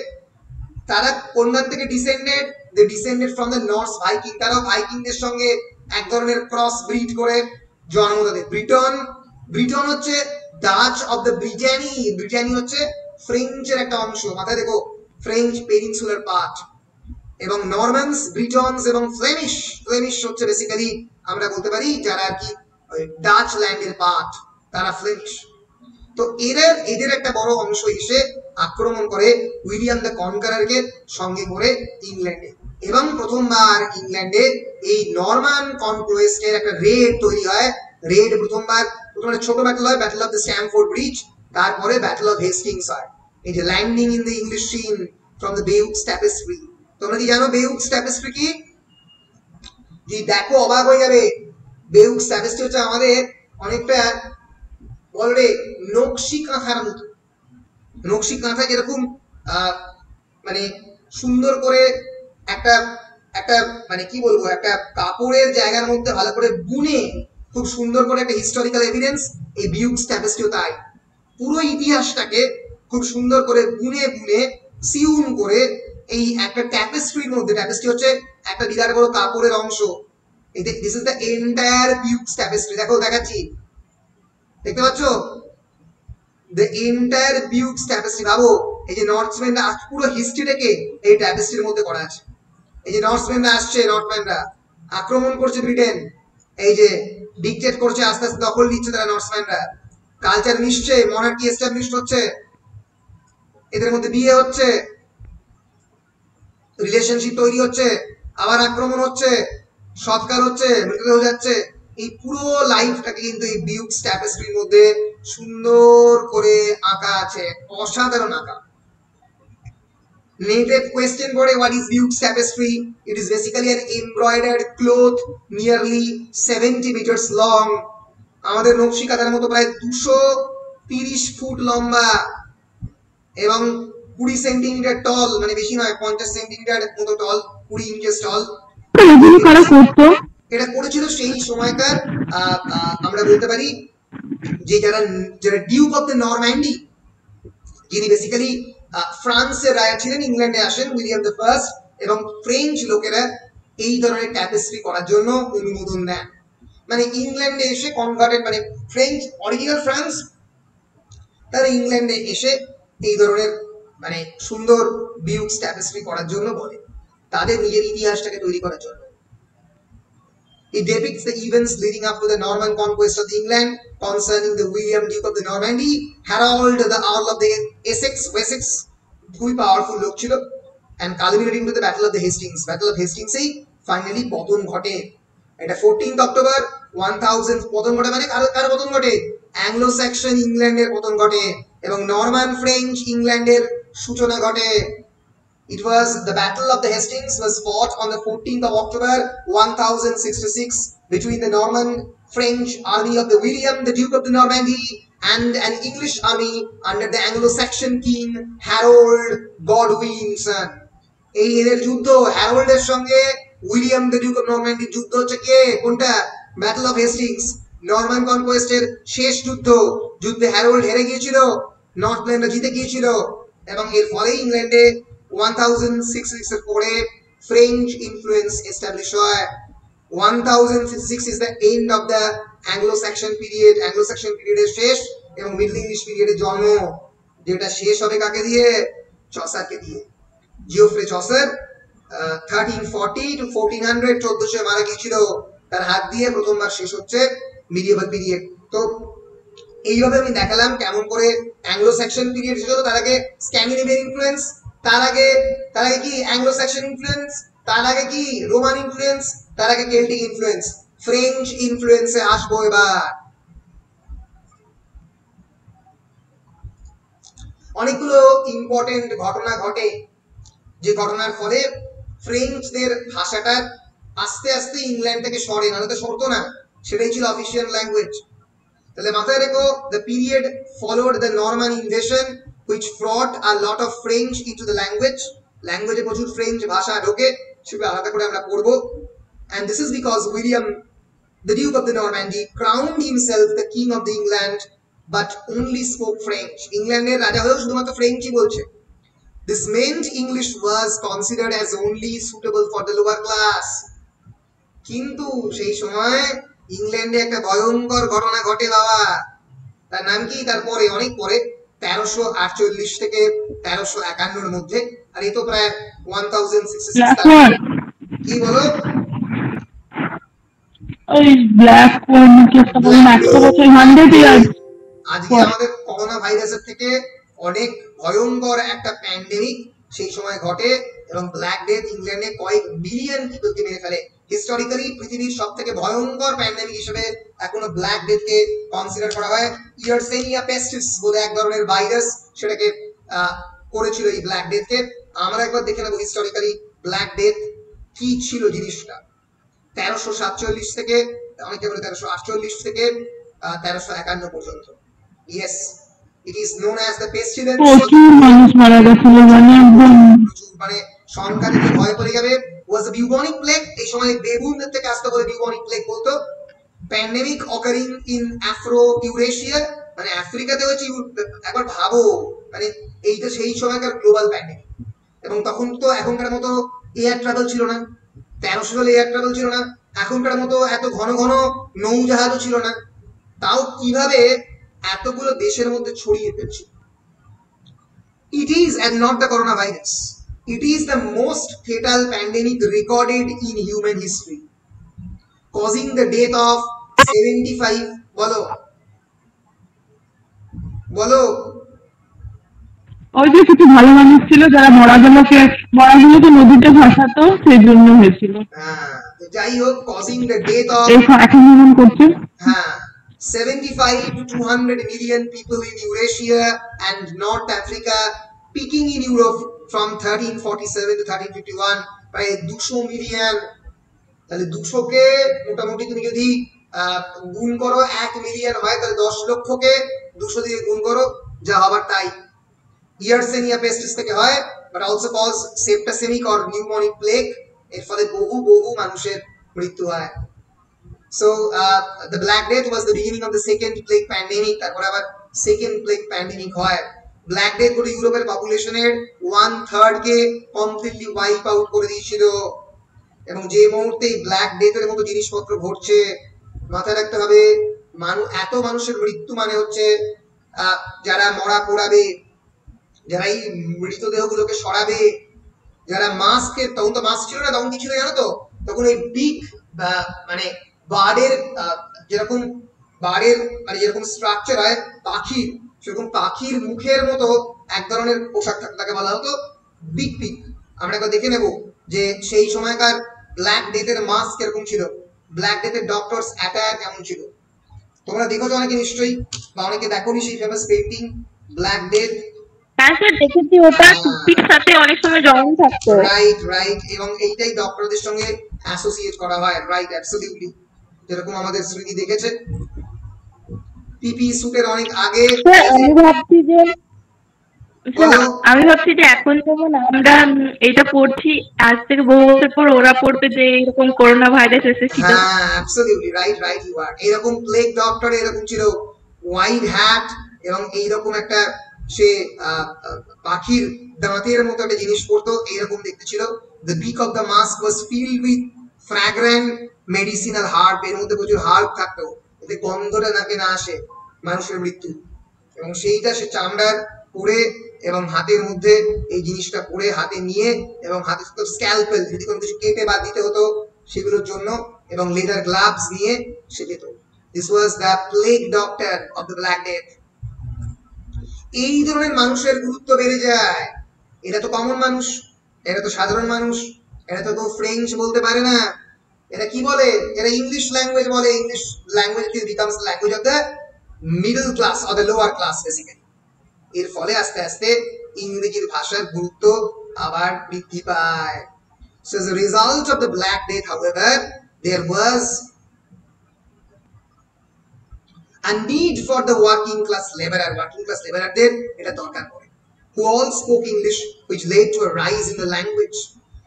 তারা কোনখান থেকে descended? They descended from the Norse Viking. তারা ভাইকিংদের সঙ্গে এক ধরনের ক্রস ব্রিড করে জন্ম তাদের। ব্রিটন, ব্রিটন হচ্ছে Dutch of the Brittany. Brittany হচ্ছে ফ্রেঞ্চের একটা অংশ, মাথায় দেখো, ফ্রেঞ্চ পেনিনসুলার পার্ট। এবং নরম্যানস, ব্রিটনস এবং ফ্লেমিশ, ফ্লেমিশ হচ্ছে বেসিক্যালি আমরা বলতে পারি যারা আর কি ডাচ ল্যান্ডের পার্ট, তারা ফ্লেমিশ। তো এদের একটা বড় অংশ এসে আক্রমণ করে উইলিয়াম দ্য কনকারারকে সঙ্গে করে ইংল্যান্ডে, এবং প্রথমবার ইংল্যান্ডে এই নরমান কনকোয়েস্টের একটা রেড তৈরি হয়। রেড প্রথমবার ছোট ব্যাটল হয়, battle of the Stamford bridge, তারপরে ব্যাটল অফ হেস্টিংস হয়। এই যে landing in the English scene from the Bayeux tapestry. তোমরা কি জানো বেউকস ট্যাপেস্ট্রি কি? যে দেখো অবাক হয়ে যাবে। বেউকস ট্যাপেস্ট্রি হচ্ছে আমাদের অনেকটা বলে নকশি কাঁথার মতো। নকশি কাঁথা যেরকম মানে সুন্দর করে একটা একটা মানে কি বলবো, একটা কাপড়ের জায়গার মধ্যে ভালো করে বুনে খুব সুন্দর করে একটা হিস্টোরিক্যাল এভিডেন্স, এই বিউকস ট্যাপেস্ট্রিও তাই। পুরো ইতিহাসটাকে খুব সুন্দর করে বুনে বুনে সিউন করে এই একটা ট্যাপেস্ট্রির মধ্যে, ট্যাপেস্ট্রি হচ্ছে একটা বিরাট বড় কাপড়ের অংশ। This is the entire Bayeux tapestry. দেখো দেখাচ্ছি, দেখতে পাচ্ছ? The entire Bayeux tapestry. ভাবো এই যে নর্থম্যানরা পুরো হিস্ট্রিটাকে এই ট্যাপেস্ট্রির মধ্যে করা আছে। এই যে নর্থম্যানরা আসছে, নর্থম্যানরা আক্রমণ করছে ব্রিটেন, এই যে ডিকটেট করছে, আস্তে আস্তে দখল নিচ্ছে তারা নর্থম্যানরা। কালচার মিশছে, মনার্কি এস্টাবলিশড হচ্ছে, এদের মধ্যে বিয়ে হচ্ছে, রিলেশনশিপ তৈরি হচ্ছে, আবার আক্রমণ হচ্ছে, সৎকার হচ্ছে, মৃতদেহ যাচ্ছে। এই পুরো লাইফটাকে কিন্তু এই বিউকস ট্যাপেস্ট্রির মধ্যে সুন্দর করে আঁকা আছে, অসাধারণ আঁকা। Native question করে what is Buke's tapestry? It is basically an embroidered cloth nearly 70 meters long. আমাদের নকশি কাঁথার মতো প্রায় 230 ফুট লম্বা এবং 20 সেন্টিমিটার টল, মানে বেশি নয়, 50 সেন্টিমিটার মতো টল, 20 ইঞ্চেস টল। এটা করেছিল সেই সময়কার আমরা বলতে পারি যে যারা ডিউক অফ দ্য নরম্যান্ডি, যিনি বেসিক্যালি ফ্রান্সের রাজা ছিলেন, ইংল্যান্ডে আসেন উইলিয়াম দ্য ফার্স্ট, এবং ফ্রেঞ্চ লোকেরা এই ধরনের ট্যাপেস্ট্রি করার জন্য অনুমোদন দেন। মানে ইংল্যান্ডে এসে কনভার্টেড, মানে ফ্রেঞ্চ অরিজিনাল ফ্রান্স, তারা ইংল্যান্ডে এসে এই ধরনের মানে সুন্দর বিউকস ট্যাপেস্ট্রি করার জন্য বলে, তাদের নিজের ইতিহাসটাকে তৈরি করার জন্য। It depicts the events leading up to the Norman conquest of England concerning the William Duke of the Normandy, Harold the Earl of the Wessex, খুবই পাওয়ারফুল লোক ছিল, and culminating to the Battle of the Hastings. Battle of Hastings এই finally পতন ঘটে। এটা 14th October 1000 পতন ঘটে, মানে কার পতন ঘটে? অ্যাংলো স্যাক্সন ইংল্যান্ডের পতন ঘটে এবং নরমান ফ্রেঞ্চ ইংল্যান্ডের সূচনা ঘটে। It was the Battle of the Hastings was fought on the 14th of October 1066 between the Norman French army of the William the Duke of the Normandy and an English army under the Anglo-Saxon king Harold Godwinson. এই এদের যুদ্ধ হ্যারোল্ডের সঙ্গে William the Duke of নরম্যান্ডির যুদ্ধ হচ্ছে কে কোনটা battle of Hastings Norman কনকোয়েস্টের শেষ যুদ্ধে Harold হেরে গিয়েছিল নর্থল্যান্ডরা জিতে গিয়েছিল এবং এর ফলে ইংল্যান্ডে 1066 এর পরে ফ্রেঞ্চ ইনফ্লুয়েন্স এস্টাবলিশ হয়। 1066 is the end of the Anglo-Saxon period, Anglo-Saxon পিরিয়ডের শেষ এবং মিডল ইংলিশ পিরিয়ডের জন্ম, যেটা শেষ হবে কাকে দিয়ে? চসারকে দিয়ে। জিওফ্রে চসার 1340 to 1400 1400 মারা গিয়েছিল, তার হাত দিয়ে প্রথমবার শেষ হচ্ছে মিডিয়েভাল পিরিয়ড। তো এইভাবে আমি দেখালাম কেমন করে অ্যাংলো স্যাক্সন পিরিয়ড শেষ হলো, তার আগে স্ক্যান্ডিনেভিয়ান ইনফ্লুয়েন্স, তার আগে কি অ্যাংলো স্যাক্সন ইনফ্লুয়েন্স, তার আগে কি রোমান ইনফ্লুয়েন্স, তার আগে কেল্টিক ইনফ্লুয়েন্স। ফ্রেঞ্চ ইনফ্লুয়েন্সে আসবো এবার। অনেকগুলো ইম্পর্টেন্ট ঘটনা ঘটে যে ঘটনার ফলে ফ্রেঞ্চদের ভাষাটা আস্তে আস্তে ইংল্যান্ড থেকে সরে, নাহলে তো সরতো না, সেটাই ছিল অফিসিয়াল ল্যাঙ্গুয়েজ। তাহলে মাথায় রেখো, the period followed the Norman invasion which brought a lot of French into the language. ল্যাঙ্গুয়েজে প্রচুর ফ্রেঞ্চ ভাষা ঢোকে, সেগুলো আলাদা করে আমরা পড়বো। And this is because William the Duke of the Normandy crowned himself the king of the England but only spoke French. ইংল্যান্ডের রাজা হয়েও শুধুমাত্র ফ্রেঞ্চই বলছে। This meant English was considered as only suitable for the lower class. কিন্তু সেই সময় ইংল্যান্ডে একটা ভয়ঙ্কর ঘটনা ঘটে বাবা, তার নাম কি? তারপরে অনেক পরে 1348 থেকে 1351 এর মধ্যে, আর এই তো প্রায় 1066। কি বলো? ওই ব্ল্যাক কোন কি একটা বলেন, 100 বছর 100 ইয়ার্স। আজকে আমাদের করোনা ভাইরাসের থেকে অনেক ভয়ঙ্কর একটা প্যান্ডেমিক সেই সময় ঘটে এবং ব্ল্যাক ডেথ ইংল্যান্ডে কয়েক মিলিয়ন পিপলকে মেরে ফেলে। হিস্টোরিক্যালি পৃথিবীর সবথেকে ভয়ঙ্কর প্যান্ডেমিক হিসেবে এখনো ব্ল্যাক ডেথকে কনসিডার করা হয়। ইয়ারসেনিয়া পেস্টিস বলে এক ধরনের ভাইরাস সেটাকে করেছিল এই ব্ল্যাক ডেথকে। আমরা একবার দেখে নেব হিস্টোরিক্যালি ব্ল্যাক ডেথ কি ছিল জিনিসটা। 1347 থেকে অনেকে বলে 1348 থেকে 1351 পর্যন্ত। Yes, it is known as the pestilence. প্রচুর মানুষ মারা গেছিল, মানে একদম মানে সংখ্যা দেখে ভয় পড়ে যাবে। was a bubonic plague, এই সময় বেবুনদের থেকে আসতে বলে bubonic plague বলতো। pandemic occurring in Afro-Eurasia, মানে আফ্রিকাতে হচ্ছে। একবার ভাবো, মানে এইটা সেই সময়কার গ্লোবাল প্যান্ডেমিক, এবং তখন তো এখনকার মতো এয়ার ট্রাভেল ছিল না, 1300 সালে এয়ার ট্রাভেল ছিল না, এখনকার মতো এত ঘন ঘন নৌজাহাজও ছিল না, তাও কিভাবে এতগুলো দেশের মধ্যে ছড়িয়ে ফেলছে। It is, and not the coronavirus, it is the most fatal pandemic recorded in human history, causing the death of 75 বলো ওই যে কিছু ভালো মানুষ ছিল যারা মরাগুলোকে নদীতে ভাসাতো, সেই জন্য হয়েছিল। যাই হোক, causing the death of এখন যেমন করছে 75 to 200 million people in Eurasia and North Africa, peaking in Europe from 1347 to 1351, প্রায় 200 মিলিয়ন। তাহলে 200 কে মোটামুটি তুমি যদি গুণ করো 1 মিলিয়ন হয়, তাহলে 10 লক্ষকে 200 দিয়ে গুণ করো, যা হবার তাই। ইয়ারসেনিয়া পেস্টিস থেকে হয়, but also cause septicemic or pneumonic plague, এর ফলে বহু মানুষের মৃত্যু হয়। So the Black Death was the beginning of the second plague pandemic. তারপর আবার second plague pandemic হয়। Black Death পুরো ইউরোপের পপুলেশনের 1/3 কে কমপ্লিটলি ওয়াইপ আউট করে দিয়েছিল। এবং যে মুহূর্তে এই ব্ল্যাক ডেথের মতো জিনিসপত্র ঘটছে, মাথায় রাখতে হবে এত মানুষের মৃত্যু মানে হচ্ছে যারা মরা পোড়াবে, যারা এই মৃতদেহগুলোকে সরাবে, যারা মাস্কের, তখন তো মাস্ক ছিল না, তখন কি ছিল জানো তো? তখন ওই বিগ মানে বার্ডের মানে যেরকম স্ট্রাকচার হয় পাখির, সেরকম পাখির মুখের মতো এক ধরনের পোশাক থাকতো, তাকে বলা হতো বিগ পিগ। আমরা একবার দেখে নেব যে সেই সময়কার ব্ল্যাক ডেথের মাস্ক কিরকম ছিল, ব্ল্যাক ডেথের ডক্টরস অ্যাটায়ার কেমন ছিল। তোমরা দেখো তো অনেকে নিশ্চয়ই, বা অনেকে দেখোনি সেই ফেমাস পেইন্টিং ব্ল্যাক ডেথ। হ্যাঁ স্যার দেখেছি, ওটা টুপির সাথে অনেক সময় জং থাকতো। রাইট রাইট, এবং এইটাই ডক্টরদের সঙ্গে অ্যাসোসিয়েট করা হয়। Right, absolutely. যেরকম আমাদের স্মৃতি দেখেছে পিপি স্যুটের অনেক আগে। আমি ভাবছি যে এখন যেমন আমরা এটা পড়ছি, আজ থেকে বহু বছর পর ওরা পড়বে যে এরকম করোনা ভাইরাস এসেছিল। হ্যাঁ absolutely right right you are. এরকম প্লেগ ডক্টর এরকম ছিল, হোয়াইট হ্যাট, এবং এইরকম একটা সে পাখির দাঁতের মতো একটা জিনিস পড়তো, এইরকম দেখতে ছিল। দ্য বিক of the mask was filled with ফ্র্যাগ্রেন্ট medicinal herb, এর মধ্যে প্রচুর হার্ব থাকতো, এতে গন্ধটা নাকে না আসে মানুষের মৃত্যু। এবং সেইটা সে চামড়ার পরে এবং হাতের মধ্যে এই জিনিসটা পরে হাতে নিয়ে, এবং হাতে স্ক্যালপেল যদি কোনো কিছু কেটে বাদ দিতে হতো সেগুলোর জন্য, এবং লেদার গ্লাভস নিয়ে সে যেত। This was the plague doctor of the black death. এই ধরনের মানুষের গুরুত্ব বেড়ে যায়। এরা তো কমন মানুষ, এরা তো সাধারণ মানুষ, এরা তো ফ্রেঞ্চ বলতে পারে না, এরা কি বলে, এরা ইংলিশ ল্যাঙ্গুয়েজ বলে। English language becomes language of the middle class or the lower class basically. এর ফলে আস্তে আস্তে ইংরেজির ভাষার গুরুত্ব আবার বৃদ্ধি পায়। So as a result of the Black Death, however, there was a need for the working class laborer এটা দরকার পড়ে, who all spoke English, which led to a rise in the language.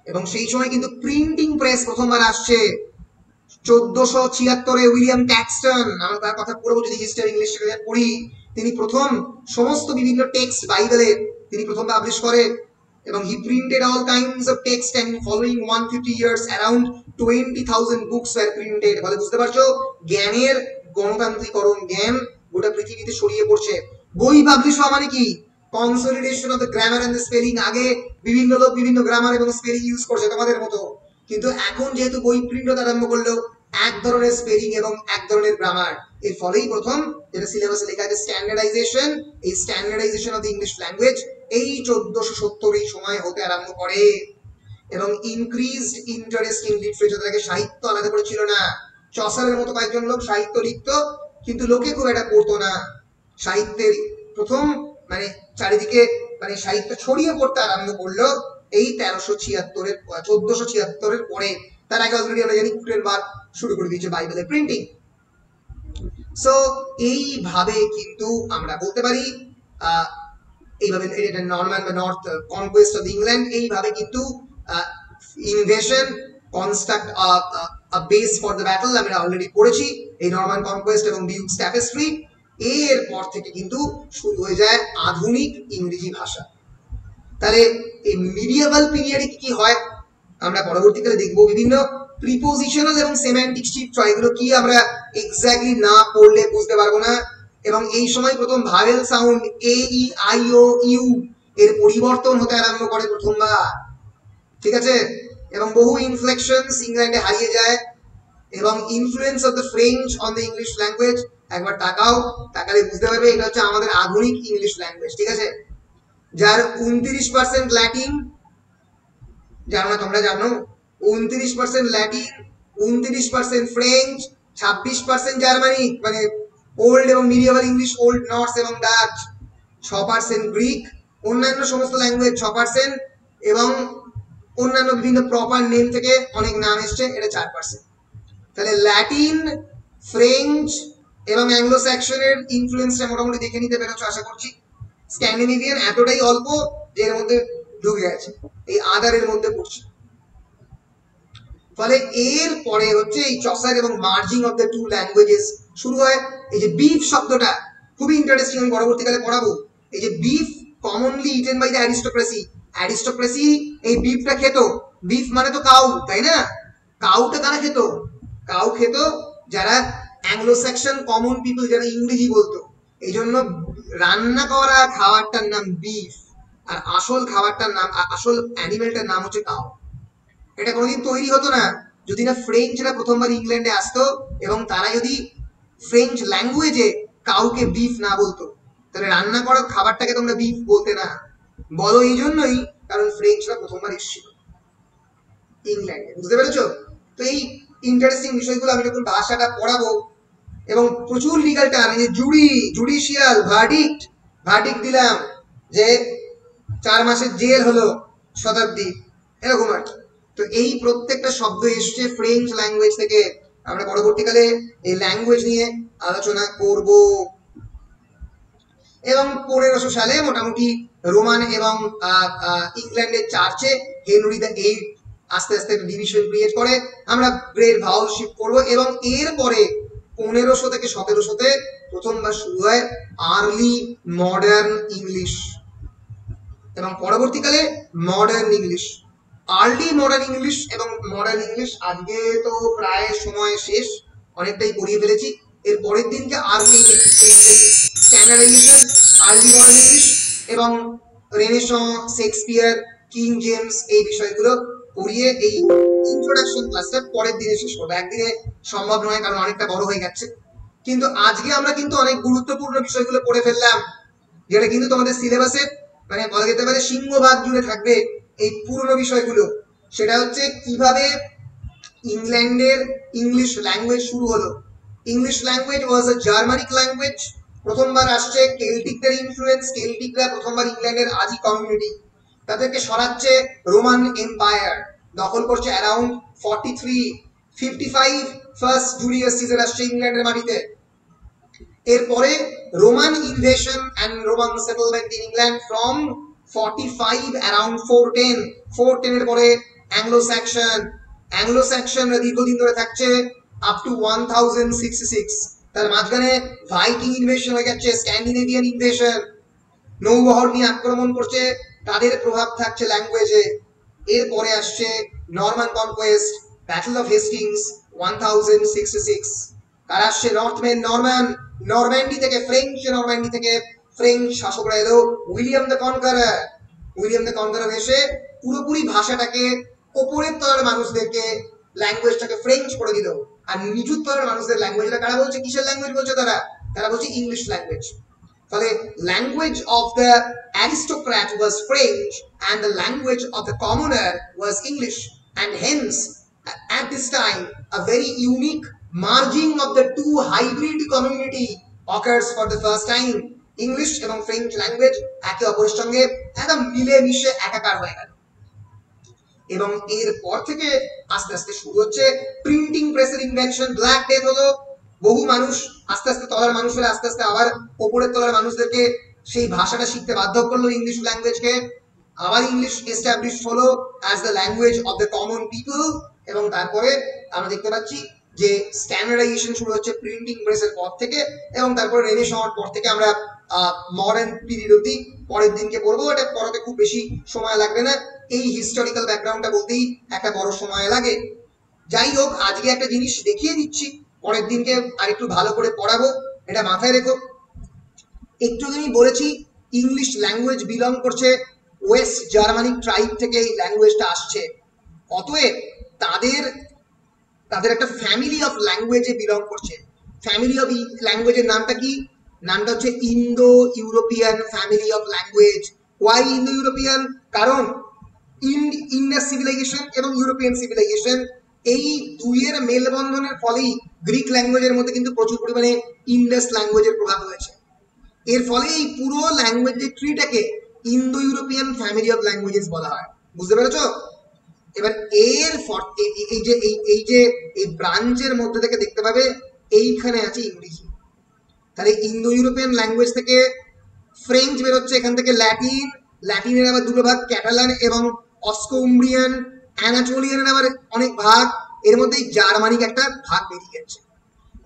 এবং সেই সময় কিন্তু প্রিন্টিং প্রেস প্রথমবার আসছে 1476 William ট্যাক্সটন, আমরা তার কথা পড়বো যদি হিস্ট্রি ইংলিশ পড়ি। তিনি প্রথম সমস্ত বিভিন্ন টেক্সট বাইবেলের তিনি প্রথম পাবলিশ করে, এবং he printed all kinds of text, and following 150 years around 20,000 books were printed. বলে বুঝতে পারছো, জ্ঞানের গণতান্ত্রিকরণ, জ্ঞান গোটা পৃথিবীতে ছড়িয়ে পড়ছে। বই পাবলিশ হওয়া মানে কি, consolidation of the grammar and the spelling. আগে বিভিন্ন লোক বিভিন্ন গ্রামার এবং স্পেলিং ইউজ করছে তোমাদের মতো, কিন্তু এখন যেহেতু বই প্রিন্ট হতে আরম্ভ করলো, এক ধরনের স্পেলিং এবং এক ধরনের গ্রামার। এর ফলেই প্রথম যেটা সিলেবাসে লেখা আছে স্ট্যান্ডার্ডাইজেশন, এই standardisation of the English language এই 1470 এই সময় হতে আরম্ভ করে। এবং ইনক্রিজড ইন্টারেস্ট ইন লিটারেচার, তাকে সাহিত্য আলাদা করে ছিল না। চসারের মতো কয়েকজন লোক সাহিত্য লিখতো, কিন্তু লোকে খুব এটা পড়তো না। সাহিত্যের প্রথম মানে চারিদিকে মানে সাহিত্য ছড়িয়ে পড়তে আরম্ভ করলো এই 1376 1476 পরে। তার আগে অলরেডি আমরা জানি গুটেনবার্গ শুরু করে দিয়েছে বাইবেলের প্রিন্টিং। সো এইভাবে কিন্তু আমরা বলতে পারি এইভাবে এটা নরম্যান বা নর্থ কনকোয়েস্ট অফ ইংল্যান্ড, এইভাবে কিন্তু invasion construct a base for the battle আমরা অলরেডি পড়েছি, এই নরম্যান কনকোয়েস্ট এবং ডিউকস ট্যাপেস্ট্রি। এর পর থেকে কিন্তু শুরু হয়ে যায় আধুনিক ইংরেজি ভাষা। তাহলে এই মিডিয়েভাল পিরিয়ডে কি হয় আমরা পরবর্তীকালে দেখবো। বিভিন্ন প্রিপোজিশনাল এবং সেমান্টিক শিফট হয়, এগুলো কি আমরা এক্স্যাক্টলি না পড়লে বুঝতে পারবো না। এবং এই সময় প্রথম vowel sound A E I O U এর পরিবর্তন হতে আরম্ভ করে প্রথমবার, ঠিক আছে। এবং বহু ইনফ্লেকশনস ইংল্যান্ডে হারিয়ে যায়, এবং influence of the French on the English language. একবার তাকালে বুঝতে পারবে এটা হচ্ছে আমাদের আধুনিক ইংলিশ ল্যাঙ্গুয়েজ, ঠিক আছে, যার 29% ল্যাটিন, জানো না তোমরা জানো, 29% ল্যাটিন, 29% ফ্রেঞ্চ, 26% জার্মানি মানে ওল্ড এবং মিডিয়েভাল ইংলিশ, ওল্ড নর্স এবং ডাচ, 6% গ্রিক, অন্যান্য সমস্ত ল্যাঙ্গুয়েজ 6%, এবং অন্যান্য বিভিন্ন প্রপার নেম থেকে অনেক নাম এসছে, এটা 4%। তাহলে ল্যাটিন, ফ্রেঞ্চ এবং অ্যাংলো স্যাক্সনের ইনফ্লুয়েন্সটা মোটামুটি দেখে নিতে পেরেছো আশা করছি। স্ক্যান্ডিনেভিয়ান এতটাই অল্প যে এর মধ্যে ঢুকে গেছে, এই আদারের মধ্যে পড়ছে। ফলে এর পরে হচ্ছে এই চসার এবং merging of the two languages শুরু হয়। এই যে বিফ শব্দটা খুবই ইন্টারেস্টিং, আমি পরবর্তীকালে পড়াবো। এই যে beef commonly eaten by the aristocracy এই বিফটা খেত। বিফ মানে তো কাউ, তাই না? কাউটা কারা খেত? কাউ খেত যারা অ্যাংলো স্যাক্সন কমন পিপল, যারা ইংরেজি বলতো। এই জন্য রান্না করা খাবারটার নাম বিফ, আর আসল খাবারটার নাম, আসল অ্যানিমেলটার নাম হচ্ছে কাউ। এটা কোনোদিন তৈরি হতো না যদি না ফ্রেঞ্চরা প্রথমবার ইংল্যান্ডে আসতো এবং তারা যদি ফ্রেঞ্চ ল্যাঙ্গুয়েজে কাউকে বিফ না বলতো, তাহলে রান্না করা খাবারটাকে তোমরা বিফ বলতে না। বলো এই জন্যই কারণ ফ্রেঞ্চরা প্রথমবার এসেছিল ইংল্যান্ডে, বুঝতে পেরেছো? তো এই ইন্টারেস্টিং বিষয়গুলো আমি যখন ভাষাটা পড়াবো এবং প্রচুর লিগাল টার্ম, এই যে জুডিশিয়াল, ভার্ডিক্ট দিলাম যে 4 মাসের জেল হলো, শতাব্দী, এরকম আর কি। তো এই প্রত্যেকটা শব্দ এসছে ফ্রেঞ্চ ল্যাঙ্গুয়েজ থেকে। আমরা পরবর্তীকালে এই ল্যাঙ্গুয়েজ নিয়ে আলোচনা করব। এবং 1500 সালে মোটামুটি রোমান এবং ইংল্যান্ডের চার্চে হেনরি দ্য এইট আস্তে আস্তে ডিভিশন ক্রিয়েট করে। আমরা গ্রেট ভাওয়াল শিফট করব এবং এরপরে 1500 থেকে 1700-তে প্রথমবার শুরু হয় আর্লি মডার্ন ইংলিশ এবং পরবর্তীকালে modern English. Early modern English এবং মডার্ন ইংলিশ আজকে তো প্রায় সময় শেষ, অনেকটাই পড়িয়ে ফেলেছি। এর পরের দিনকে early standardisation, early modern English এবং রেনেসঁ, শেক্সপিয়ার, কিং জেমস, এই বিষয়গুলো পড়িয়ে এই ইন্ট্রোডাকশন ক্লাসটা পরের দিনে শেষ করবো। একদিনে সম্ভব নয় কারণ অনেকটা বড় হয়ে যাচ্ছে, কিন্তু আজকে আমরা কিন্তু অনেক গুরুত্বপূর্ণ বিষয়গুলো পড়ে ফেললাম, যেটা কিন্তু তোমাদের সিলেবাসে মানে বলা যেতে পারে সিংহভাগ জুড়ে থাকবে এই পুরনো বিষয়গুলো। সেটা হচ্ছে কিভাবে ইংল্যান্ডের ইংলিশ ল্যাঙ্গুয়েজ শুরু হলো। ইংলিশ ল্যাঙ্গুয়েজ ওয়াজ আ জার্মানিক ল্যাঙ্গুয়েজ। প্রথমবার আসছে কেল্টিকদের ইনফ্লুয়েন্স। কেল্টিকরা প্রথমবার ইংল্যান্ডের আদি কমিউনিটি, তাদেরকে সরাচ্ছে রোমান এম্পায়ার, দখল করছে অ্যারাউন্ড 43-55 ফার্স্ট জুলিয়াস সিজার আসছে ইংল্যান্ডের মাটিতে। এরপরে Roman invasion and Roman settlement in England from 45 around 410 এর পরে অ্যাংলো স্যাকশনরা দীর্ঘদিন ধরে থাকছে আপ টু 1066। তার মাঝখানে ভাইকিং ইনভেশন হয়ে যাচ্ছে, স্ক্যান্ডিনেভিয়ান ইনভেশন, নৌবহর নিয়ে আক্রমণ করছে, তাদের প্রভাব থাকছে ল্যাঙ্গুয়েজে। এরপরে আসছে Norman conquest, battle of Hastings 1066। তার আসছে নর্থম্যান নরম্যান্ডি থেকে, নরম্যান্ডি থেকে ফ্রেঞ্চ শাসকরা এলো। উইলিয়াম দ্য কনকারার এসে পুরোপুরি ভাষাটাকে ওপরের তলার মানুষদেরকে ল্যাঙ্গুয়েজটাকে ফ্রেঞ্চ করে দিল, আর নিচুর তলার মানুষদের ল্যাঙ্গুয়েজটা কারা বলছে, কিসের ল্যাঙ্গুয়েজ বলছে তারা বলছে ইংলিশ ল্যাঙ্গুয়েজ। ফলে language of the aristocrat was French and the language of the কমনার was English, and hence at this time a very unique merging of the two hybrid community occurs for the first time. English এবং French language একে অপরের সঙ্গে একদম মিলে মিশে একাকার হয়ে গেল। এবং এরপর থেকে আস্তে আস্তে শুরু হচ্ছে প্রিন্টিং প্রেসের ইনভেনশন। ব্ল্যাক ডেথ হলো, বহু মানুষ আস্তে আস্তে তলার মানুষেরা আস্তে আস্তে আবার ওপরের তলার মানুষদেরকে সেই ভাষাটা শিখতে বাধ্য করলো, ইংলিশ ল্যাঙ্গুয়েজকে। আবার ইংলিশ এস্টাবলিশ হলো as the language of the common people. এবং তারপরে আমরা দেখতে পাচ্ছি যে স্ট্যান্ডার্ডাইজেশন শুরু হচ্ছে প্রিন্টিং প্রেসের পর থেকে, এবং তারপরে রেনেসাঁর পর থেকে আমরা মডার্ন পিরিয়ড অব্দি পরের দিনকে পড়বো। এটা পড়াতে খুব বেশি সময় লাগবে না, এই হিস্টোরিক্যাল ব্যাকগ্রাউন্ডটা বলতেই একটা বড় সময় লাগে। যাই হোক, আজকে একটা জিনিস দেখিয়ে দিচ্ছি, পরের দিনকে আর একটু ভালো করে পড়াবো, এটা মাথায় রেখো। একটু আমি বলেছি ইংলিশ ল্যাঙ্গুয়েজ বিলং করছে ওয়েস্ট জার্মানিক ট্রাইব থেকে, এই ল্যাঙ্গুয়েজটা আসছে। অতএব তাদের একটা ফ্যামিলি অফ ল্যাঙ্গুয়েজে বিলং করছে। ফ্যামিলি অফ ল্যাঙ্গুয়েজের নামটা কি? নামটা হচ্ছে Indo European family of language. Why Indo European? কারণ ইন্ডাস সিভিলাইজেশন এবং ইউরোপিয়ান সিভিলাইজেশন, এই দুইয়ের মেলবন্ধনের ফলেই গ্রিক ল্যাঙ্গুয়েজের মধ্যে কিন্তু প্রচুর পরিমাণে ইন্ডাস ল্যাঙ্গুয়েজের প্রভাব রয়েছে। এর ফলে এই পুরো ল্যাঙ্গুয়েজের ট্রিটাকে Indo European family of languages বলা হয়। বুঝতে পেরেছো? এবার এই ব্রাঞ্চের মধ্যে থেকে দেখতে পাবে এইখানে আছে ইংরেজি। তাহলে ইন্দো ইউরোপিয়ান ল্যাঙ্গুয়েজ থেকে ফ্রেঞ্চ বেরোচ্ছে, এখান থেকে ল্যাটিনের আবার দুটো ভাগ, ক্যাটালান এবং অস্কো উম্ব্রিয়ান। অ্যানাটোলিয়ানের আবার অনেক ভাগ, এর মধ্যে জার্মানিক একটা ভাগ বেরিয়ে যাচ্ছে।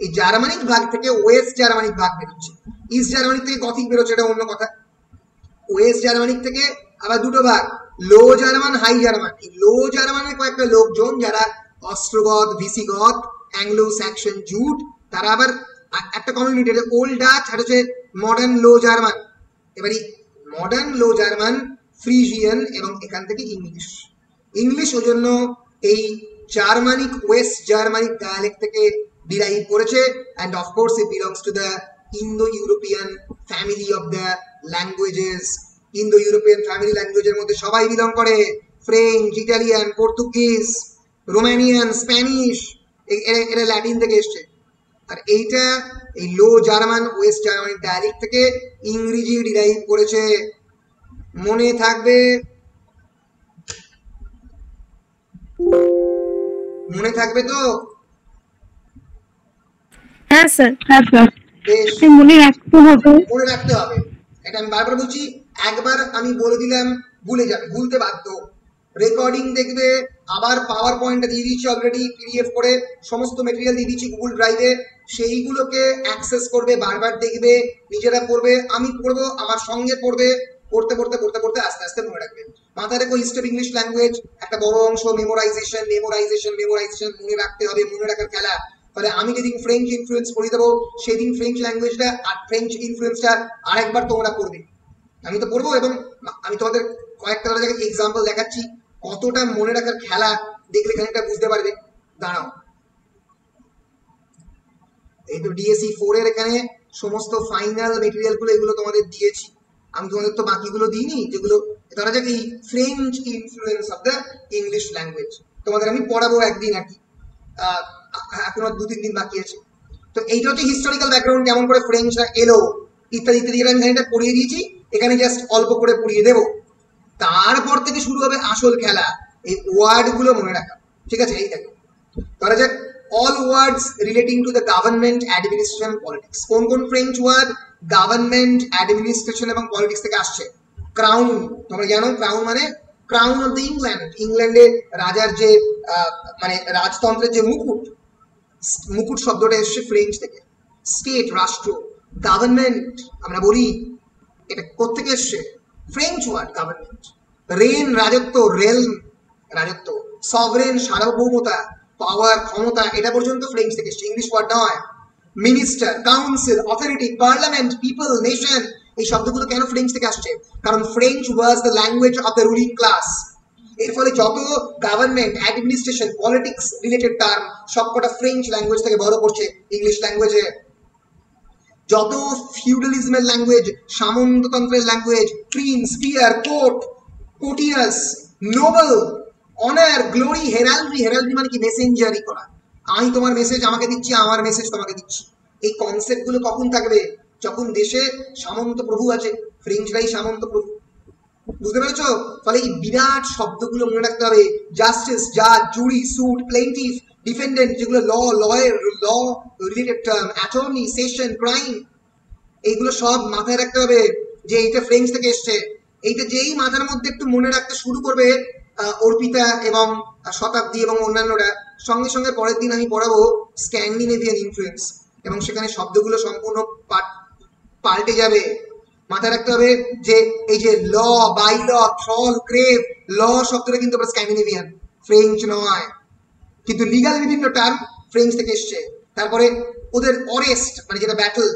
এই জার্মানিক ভাগ থেকে ওয়েস্ট জার্মানিক ভাগ বেরোচ্ছে। ইস্ট জার্মানিক থেকে গথিক বেরোচ্ছে, এটা অন্য কথা। ওয়েস্ট জার্মানিক থেকে আবার দুটো ভাগ, লো জার্মান, হাই জার্মান। এই লো জার্মানের কয়েকটা লোকজন যারা Ostrogoth, Visigoth, Anglo Saxon, Jute, তারা আবার একটা কমিউনিটি, ওল্ড ডাচ আর হচ্ছে মডার্ন লো জার্মান। এবারে মডার্ন লো জার্মান, ফ্রিজিয়ান এবং এখান থেকে ইংলিশ ওই জন্য এই জার্মানিক, ওয়েস্ট জার্মানিক ডায়ালেক্ট থেকে ডিরাইভ করেছে। And of course it belongs to the Indo European family of the languages. Indo European family ল্যাঙ্গুয়েজের মধ্যে সবাই বিলং করে, French, Italian, Portuguese, Romanian, Spanish, এরা ল্যাটিন থেকে এসছে। আর এইটা এই লো জার্মান ওয়েস্ট জার্মানি ডায়ালেক্ট থেকে ইংরেজি ডিরাইভ করেছে, মনে থাকবে, মনে থাকবে তো? হ্যাঁ স্যার, হ্যাঁ স্যার, বেশ, মনে রাখতে হবে, মনে রাখতে হবে। এটা আমি বারবার বলছি, একবার আমি বলে দিলাম ভুলে যাবে, ভুলতে বাধ্য। রেকর্ডিং দেখবে, আবার পাওয়ার পয়েন্টটা দিয়ে দিচ্ছি অলরেডি পিডিএফ করে, সমস্ত মেটেরিয়াল দিয়ে দিচ্ছি গুগল ড্রাইভে, সেইগুলোকে অ্যাক্সেস করবে, বারবার দেখবে, নিজেরা পড়বে, আমি পড়বো, আমার সঙ্গে পড়বে, পড়তে পড়তে পড়তে পড়তে আস্তে আস্তে মনে রাখবে। মাথায় রেখো, হিস্ট্রি অফ ইংলিশ ল্যাঙ্গুয়েজ একটা বড় অংশ মেমোরাইজেশন, মেমোরাইজেশন, মেমোরাইজেশন, মনে রাখতে হবে, মনে রাখার খেলা। তাহলে আমি যেদিন ফ্রেঞ্চ ইনফ্লুয়েন্স পড়িয়ে দেবো, সেদিন ফ্রেঞ্চ ল্যাঙ্গুয়েজটা আর ফ্রেঞ্চ ইনফ্লুয়েন্সটা আরেকবার তোমরা পড়বে। আমি তো পড়বো, এবং আমি তোমাদের কয়েকটা জায়গায় এক্সাম্পল দেখাচ্ছি, কতটা মনে রাখার খেলা দেখলে খানিকটা বুঝতে পারবে। দাঁড়াও, এই তো ডিএসসি 4 এর এখানে সমস্ত ফাইনাল মেটেরিয়াল গুলো এগুলো তোমাদের দিয়েছি। আমি তোমাদের তো বাকিগুলো দিইনি, যেগুলো ধরা যাক এই French influence of the English language তোমাদের আমি পড়াবো একদিন আর কি, এখনো 2-3 দিন বাকি আছে। তো এইটা হচ্ছে হিস্টোরিক্যাল ব্যাকগ্রাউন্ড, কেমন করে ফ্রেঞ্চরা এলো ইত্যাদি ইত্যাদি, আমি এটা পড়িয়ে দিয়েছি, এখানে জাস্ট অল্প করে পড়িয়ে দেবো। তারপর থেকে শুরু হবে আসল খেলা, এই ওয়ার্ড গুলো মনে রাখা। ঠিক আছে, এই দেখো, ধরা যাক all words relating to the government, administration, politics. কোন কোন ফ্রেঞ্চ ওয়ার্ড গভর্নমেন্ট, অ্যাডমিনিস্ট্রেশন এবং পলিটিক্স থেকে আসছে? ক্রাউন, তোমরা জানো ক্রাউন মানে ক্রাউন অফ দ্য ইংল্যান্ড, ইংল্যান্ডে রাজার যে মানে রাজতন্ত্রের যে মুকুট, মুকুট শব্দটা এসছে ফ্রেঞ্চ থেকে। স্টেট, রাষ্ট্র, গভর্নমেন্ট আমরা বলি, এটা কোত্থেকে এসছে? French word government. রেন, রাজত্ব, রেলম, রাজত্ব। সভরেন, সার্বভৌমতা, পাওয়ার, ক্ষমতা, এটা পর্যন্ত ফ্রেঞ্চ থেকে এসছে, ইংলিশ ওয়ার্ড নয়। Minister, council, authority, parliament, people, nation, এই শব্দগুলো কেন ফ্রেঞ্চ থেকে আসছে? কারণ French was the language of the ruling class. এর ফলে যত government, administration, politics related term সবকটা ফ্রেঞ্চ ল্যাঙ্গুয়েজ থেকে বড় করছে ইংলিশ ল্যাঙ্গুয়েজে। যত ফিউডালিজমের ল্যাঙ্গুয়েজ, সামন্ততন্ত্রের language, prince, peer, court, courteous, Nobel, honour, glory, হেরাল্ডি, হেরাল্ডি মানে কি? মেসেঞ্জারি করা। আমি তোমার মেসেজ আমাকে দিচ্ছি, আমার মেসেজ তোমাকে দিচ্ছি। এই কনসেপ্ট গুলো কখন থাকবে? যখন দেশে সামন্ত প্রভু আছে, ফ্রেঞ্চরাই সামন্ত প্রভু। বুঝতে পেরেছো? ফলে এই বিরাট শব্দগুলো মনে রাখতে হবে। জাস্টিস, জাজ, জুরি, সুট, প্লেন্টিফ, ডিফেন্ডেন্ট, যেগুলো lawyer, law related term, attorney, session, crime, এইগুলো সব মাথায় রাখতে হবে যে এইটা ফ্রেঞ্চ থেকে এসছে। এইটা যেই মাথার মধ্যে একটু মনে রাখতে শুরু করবে অর্পিতা এবং শতাব্দী এবং অন্যান্যরা, সঙ্গে সঙ্গে পরের দিন আমি পড়াবো স্ক্যান্ডিনেভিয়ান ইনফ্লুয়েন্স, এবং সেখানে শব্দগুলো সম্পূর্ণ পাল্টে যাবে। মাথায় রাখতে হবে যে এই যে ল, বাই ল, থ্রল, ক্রেভ, ল শব্দটা কিন্তু স্ক্যান্ডিনেভিয়ান, ফ্রেঞ্চ নয়। কিন্তু লিগাল বিভিন্ন টার্ম ফ্রেঞ্চ থেকে এসছে। তারপরে ওদের অরেস্ট মানে যেটা ব্যাটল,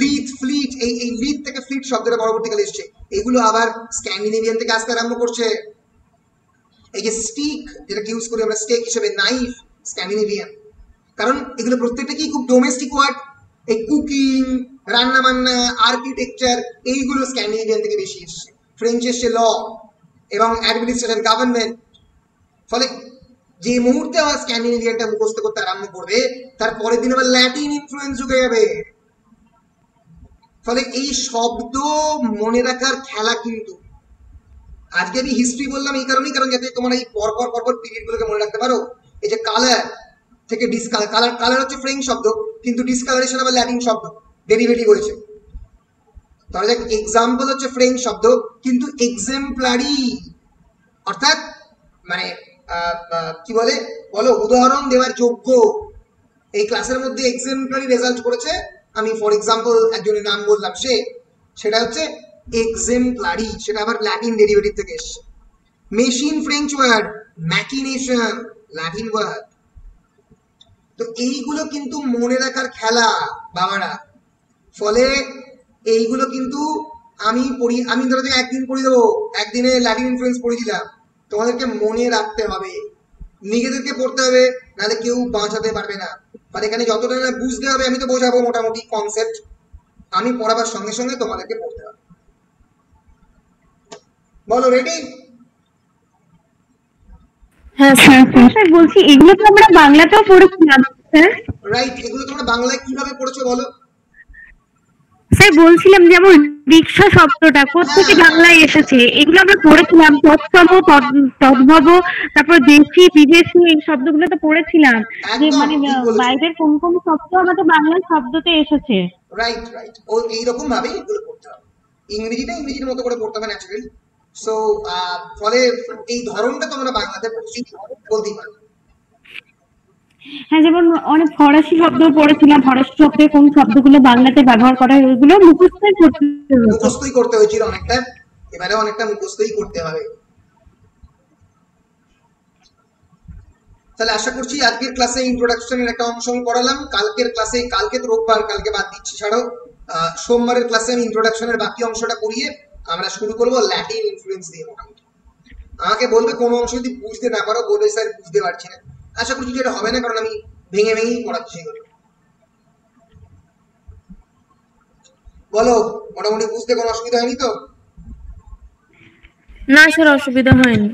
লিথ, ফ্লিট, এই লিথ থেকে ফ্লিট শব্দটা পরবর্তীকালে এসছে, এগুলো আবার স্ক্যান্ডিনেভিয়ান থেকে আসতে আরম্ভ করছে। এই যে স্টিক, যেটাকে ইউজ করি আমরা স্টেক হিসেবে, নাইফ, স্ক্যান্ডিনেভিয়ান। কারণ এগুলো প্রত্যেকটা কি খুব ডোমেস্টিক ওয়ার্ড। এই কুকিং, রান্না বান্না, আর্কিটেকচার, এইগুলো স্ক্যান্ডিনেভিয়ান থেকে বেশি এসছে। ফ্রেঞ্চ এসছে ল এবং অ্যাডমিনিস্ট্রেশন, গভর্নমেন্ট। ফলে যে মুহূর্তে আবার স্ক্যান্ডিনেভিয়ানটা মুখস্থ করতে আরম্ভ করবে, তার পরের দিন আবার ল্যাটিন ইনফ্লুয়েন্স ঢুকে যাবে। ফলে এই শব্দ মনে রাখার খেলা কিন্তু আজকে আমি হিস্ট্রি বললাম এই কারণেই, কারণ যাতে তোমরা এই পরপর পরপর পিরিয়ড গুলোকে মনে রাখতে পারো। এই যে কালার থেকে ডিসকালার, কালার, কালার হচ্ছে ফ্রেঞ্চ শব্দ, কিন্তু ডিসকালারেশন আবার ল্যাটিন শব্দ, ডেরিভেটিভ হয়েছে। ধরা যাক এক্সাম্পল হচ্ছে ফ্রেঞ্চ শব্দ, কিন্তু এক্সাম্পলারি অর্থাৎ মানে কি বলে বলো, উদাহরণ দেওয়ার যোগ্য। এই ক্লাসের মধ্যে এক্সাম্পলারি রেজাল্ট করেছে, আমি ফর এক্সাম্পল একজনের নাম বললাম, সেটা হচ্ছে এক্সাম্পলারি, সেটা আবার ল্যাটিন ডেরিভেটিভ থেকে এসছে। Machine French word, machination Latin word. তো এইগুলো কিন্তু মনে রাখার খেলা বাবারা। ফলে এইগুলো কিন্তু আমি ধরো যে একদিন পড়িয়ে দেবো, একদিনে ল্যাটিন ইনফ্লুয়েন্স পড়ে দিলাম, তোমাদেরকে মনে রাখতে হবে, নিজেদেরকে পড়তে হবে, নাহলে কেউ বাঁচাতে পারবে না। আর এখানে যতটা না বুঝতে হবে, আমি তো বোঝাবো মোটামুটি কনসেপ্ট, আমি পড়াবার সঙ্গে সঙ্গে তোমাদেরকে পড়তে হবে। বলো রেডি? হ্যাঁ স্যার, বলছি এগুলো তো আমরা বাংলাতেও পড়েছিলাম, স্যার। রাইট, এগুলো তোমরা বাংলায় কিভাবে পড়েছো বলো? স্যার বলছিলাম যেমন রিক্সা শব্দটা কোত্থেকে বাংলায় এসেছে, এগুলো আমরা পড়েছিলাম। তৎসম, তদ্ভব, তারপর দেশি বিদেশি, এই শব্দগুলো তো পড়েছিলাম, যে একদম মানে ঠিক বলেছো। বাইরের কোন কোন শব্দ আমাদের বাংলা শব্দতে এসেছে। রাইট রাইট, ও এইরকম ভাবে এগুলো পড়তে হবে, ইংরেজিটা ইংরেজির মতো করে পড়তে হবে ন্যাচারালি। সো ফলে এই ধরনটা তোমরা বাংলাতে বলতেই পারো। হ্যাঁ, যেমন অনেক ফরাসি শব্দ পড়েছিলাম, ফরাসি শব্দে কোন শব্দগুলো বাংলাতে ব্যবহার করা হয় ওইগুলো মুখস্থই করতে হতো। মুখস্থই করতে হয়েছিল অনেকটা, এবারে অনেকটা মুখস্থই করতে হবে। তাহলে আশা করছি আজকের ক্লাসে ইন্ট্রোডাকশনের একটা অংশ আমি পড়ালাম। কালকের ক্লাসে, কালকে তো রোববার, কালকে বাদ দিচ্ছি ছাড়ো, সোমবারের ক্লাসে আমি ইন্ট্রোডাকশনের বাকি অংশটা পড়িয়ে আমরা শুরু করবো ল্যাটিন ইনফ্লুয়েন্স দিয়ে। মোটামুটি আমাকে বলবে কোনো অংশ যদি বুঝতে না পারো, বলবে স্যার বুঝতে পারছি না। আশা করছি যেটা হবে না, কারণ আমি ভেঙে ভেঙেই পড়াচ্ছি এগুলো। বলো, মোটামুটি বুঝতে কোনো অসুবিধা হয়নি তো? না স্যার, অসুবিধা হয়নি।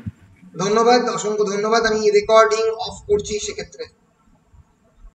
ধন্যবাদ, অসংখ্য ধন্যবাদ। আমি রেকর্ডিং অফ করছি সেক্ষেত্রে।